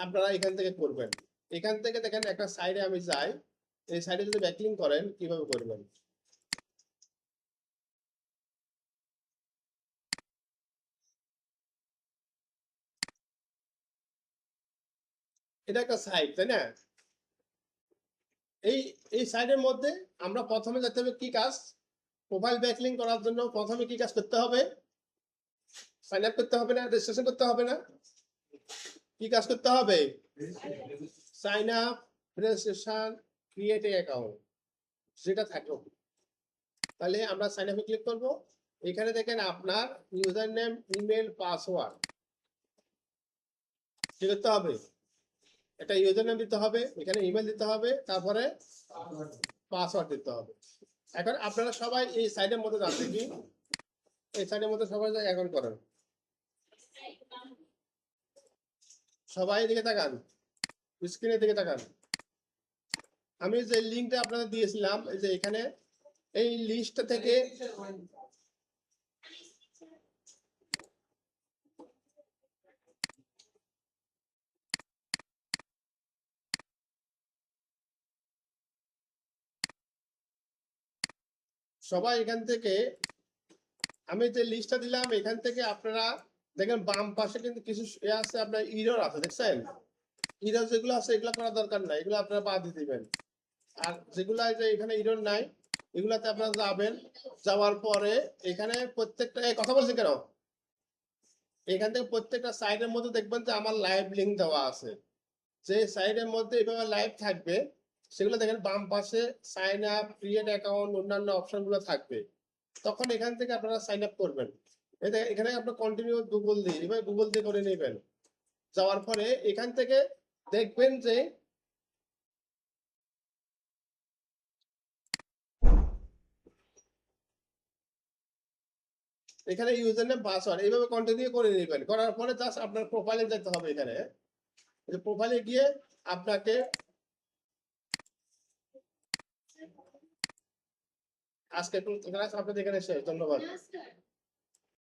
আপনারা এখান থেকে করবেন। এখান থেকে দেখেন একটা সাইডে আমি যাই, এই সাইডে যদি ব্যাকলিং করেন কিভাবে করবেন। এটা একটা সাইড, তাই না? এই এই সাইডের মধ্যে আমরা প্রথমে যেতে হবে কি কাজ? প্রোফাইল ব্যাকলিং করার জন্য প্রথমে কি কাজ করতে হবে? সাইন আপ করতে হবে না? রেজিস্ট্রেশন করতে হবে না? কি কাজ করতে হবে? Sign up, registration, create a account, যেটা থাকলো। তাহলে আমরা সাইন আপে ক্লিক করব। এখানে দেখেন আপনার ইউজার নেম, ইমেল, পাসওয়ার্ড কি করতে হবে? একটা ইউজার নেম দিতে হবে, এখানে ইমেল দিতে হবে, তারপরে পাসওয়ার্ড দিতে হবে। এখন আপনারা সবাই এই সাইডের মধ্যে যান দেখি, এই সাইডের মধ্যে সবাই অ্যাকাউন্ট করেন। সবাই দিকে তাকান, স্ক্রিনের দিকে তাকান। আমি যে লিঙ্কটা আপনাদের দিয়েছিলাম, এই যে এখানে এই লিস্টটা থেকে সবাই এখান থেকে, আমি যে লিস্টটা দিলাম এখান থেকে আপনারা দেখেন বাম পাশে কিন্তু কিছু আছে, আপনার ইরর আছে, দেখছেন? ইরর যেগুলো আছে এগুলো করার দরকার নাই, এগুলো আপনারা বাদ দিয়ে দিবেন। আর যেগুলো যে এখানে ইরর নাই এগুলাতে আপনারা যাবেন। যাওয়ার পরে এখানে প্রত্যেকটা কথা বলছি কেন, এখান থেকে প্রত্যেকটা সাইডের মধ্যে দেখবেন যে আমার লাইভ লিঙ্ক দেওয়া আছে। যে সাইডের মধ্যে এইভাবে লাইভ থাকবে, সেগুলো দেখেন বাম পাশে সাইন আপ, ক্রিয়েট অ্যাকাউন্ট, অন্যান্য অপশনগুলো থাকবে। তখন এখান থেকে আপনারা সাইন আপ করবেন। এখানে আপনার কন্টিনিউ গুগল দিয়ে এভাবে গুগল দিয়ে করে নেবেন। যাওয়ার পরে এখান থেকে দেখবেন যে এখানে ইউজার নেম পাসওয়ার্ড এইভাবে কন্টিনিউ করে নেবেন। করার পরে জাস্ট আপনার প্রোফাইলে যেতে হবে। এখানে প্রোফাইলে গিয়ে আপনাকে আজকে ক্লাস আপনাদের এখানে শেষ। ধন্যবাদ।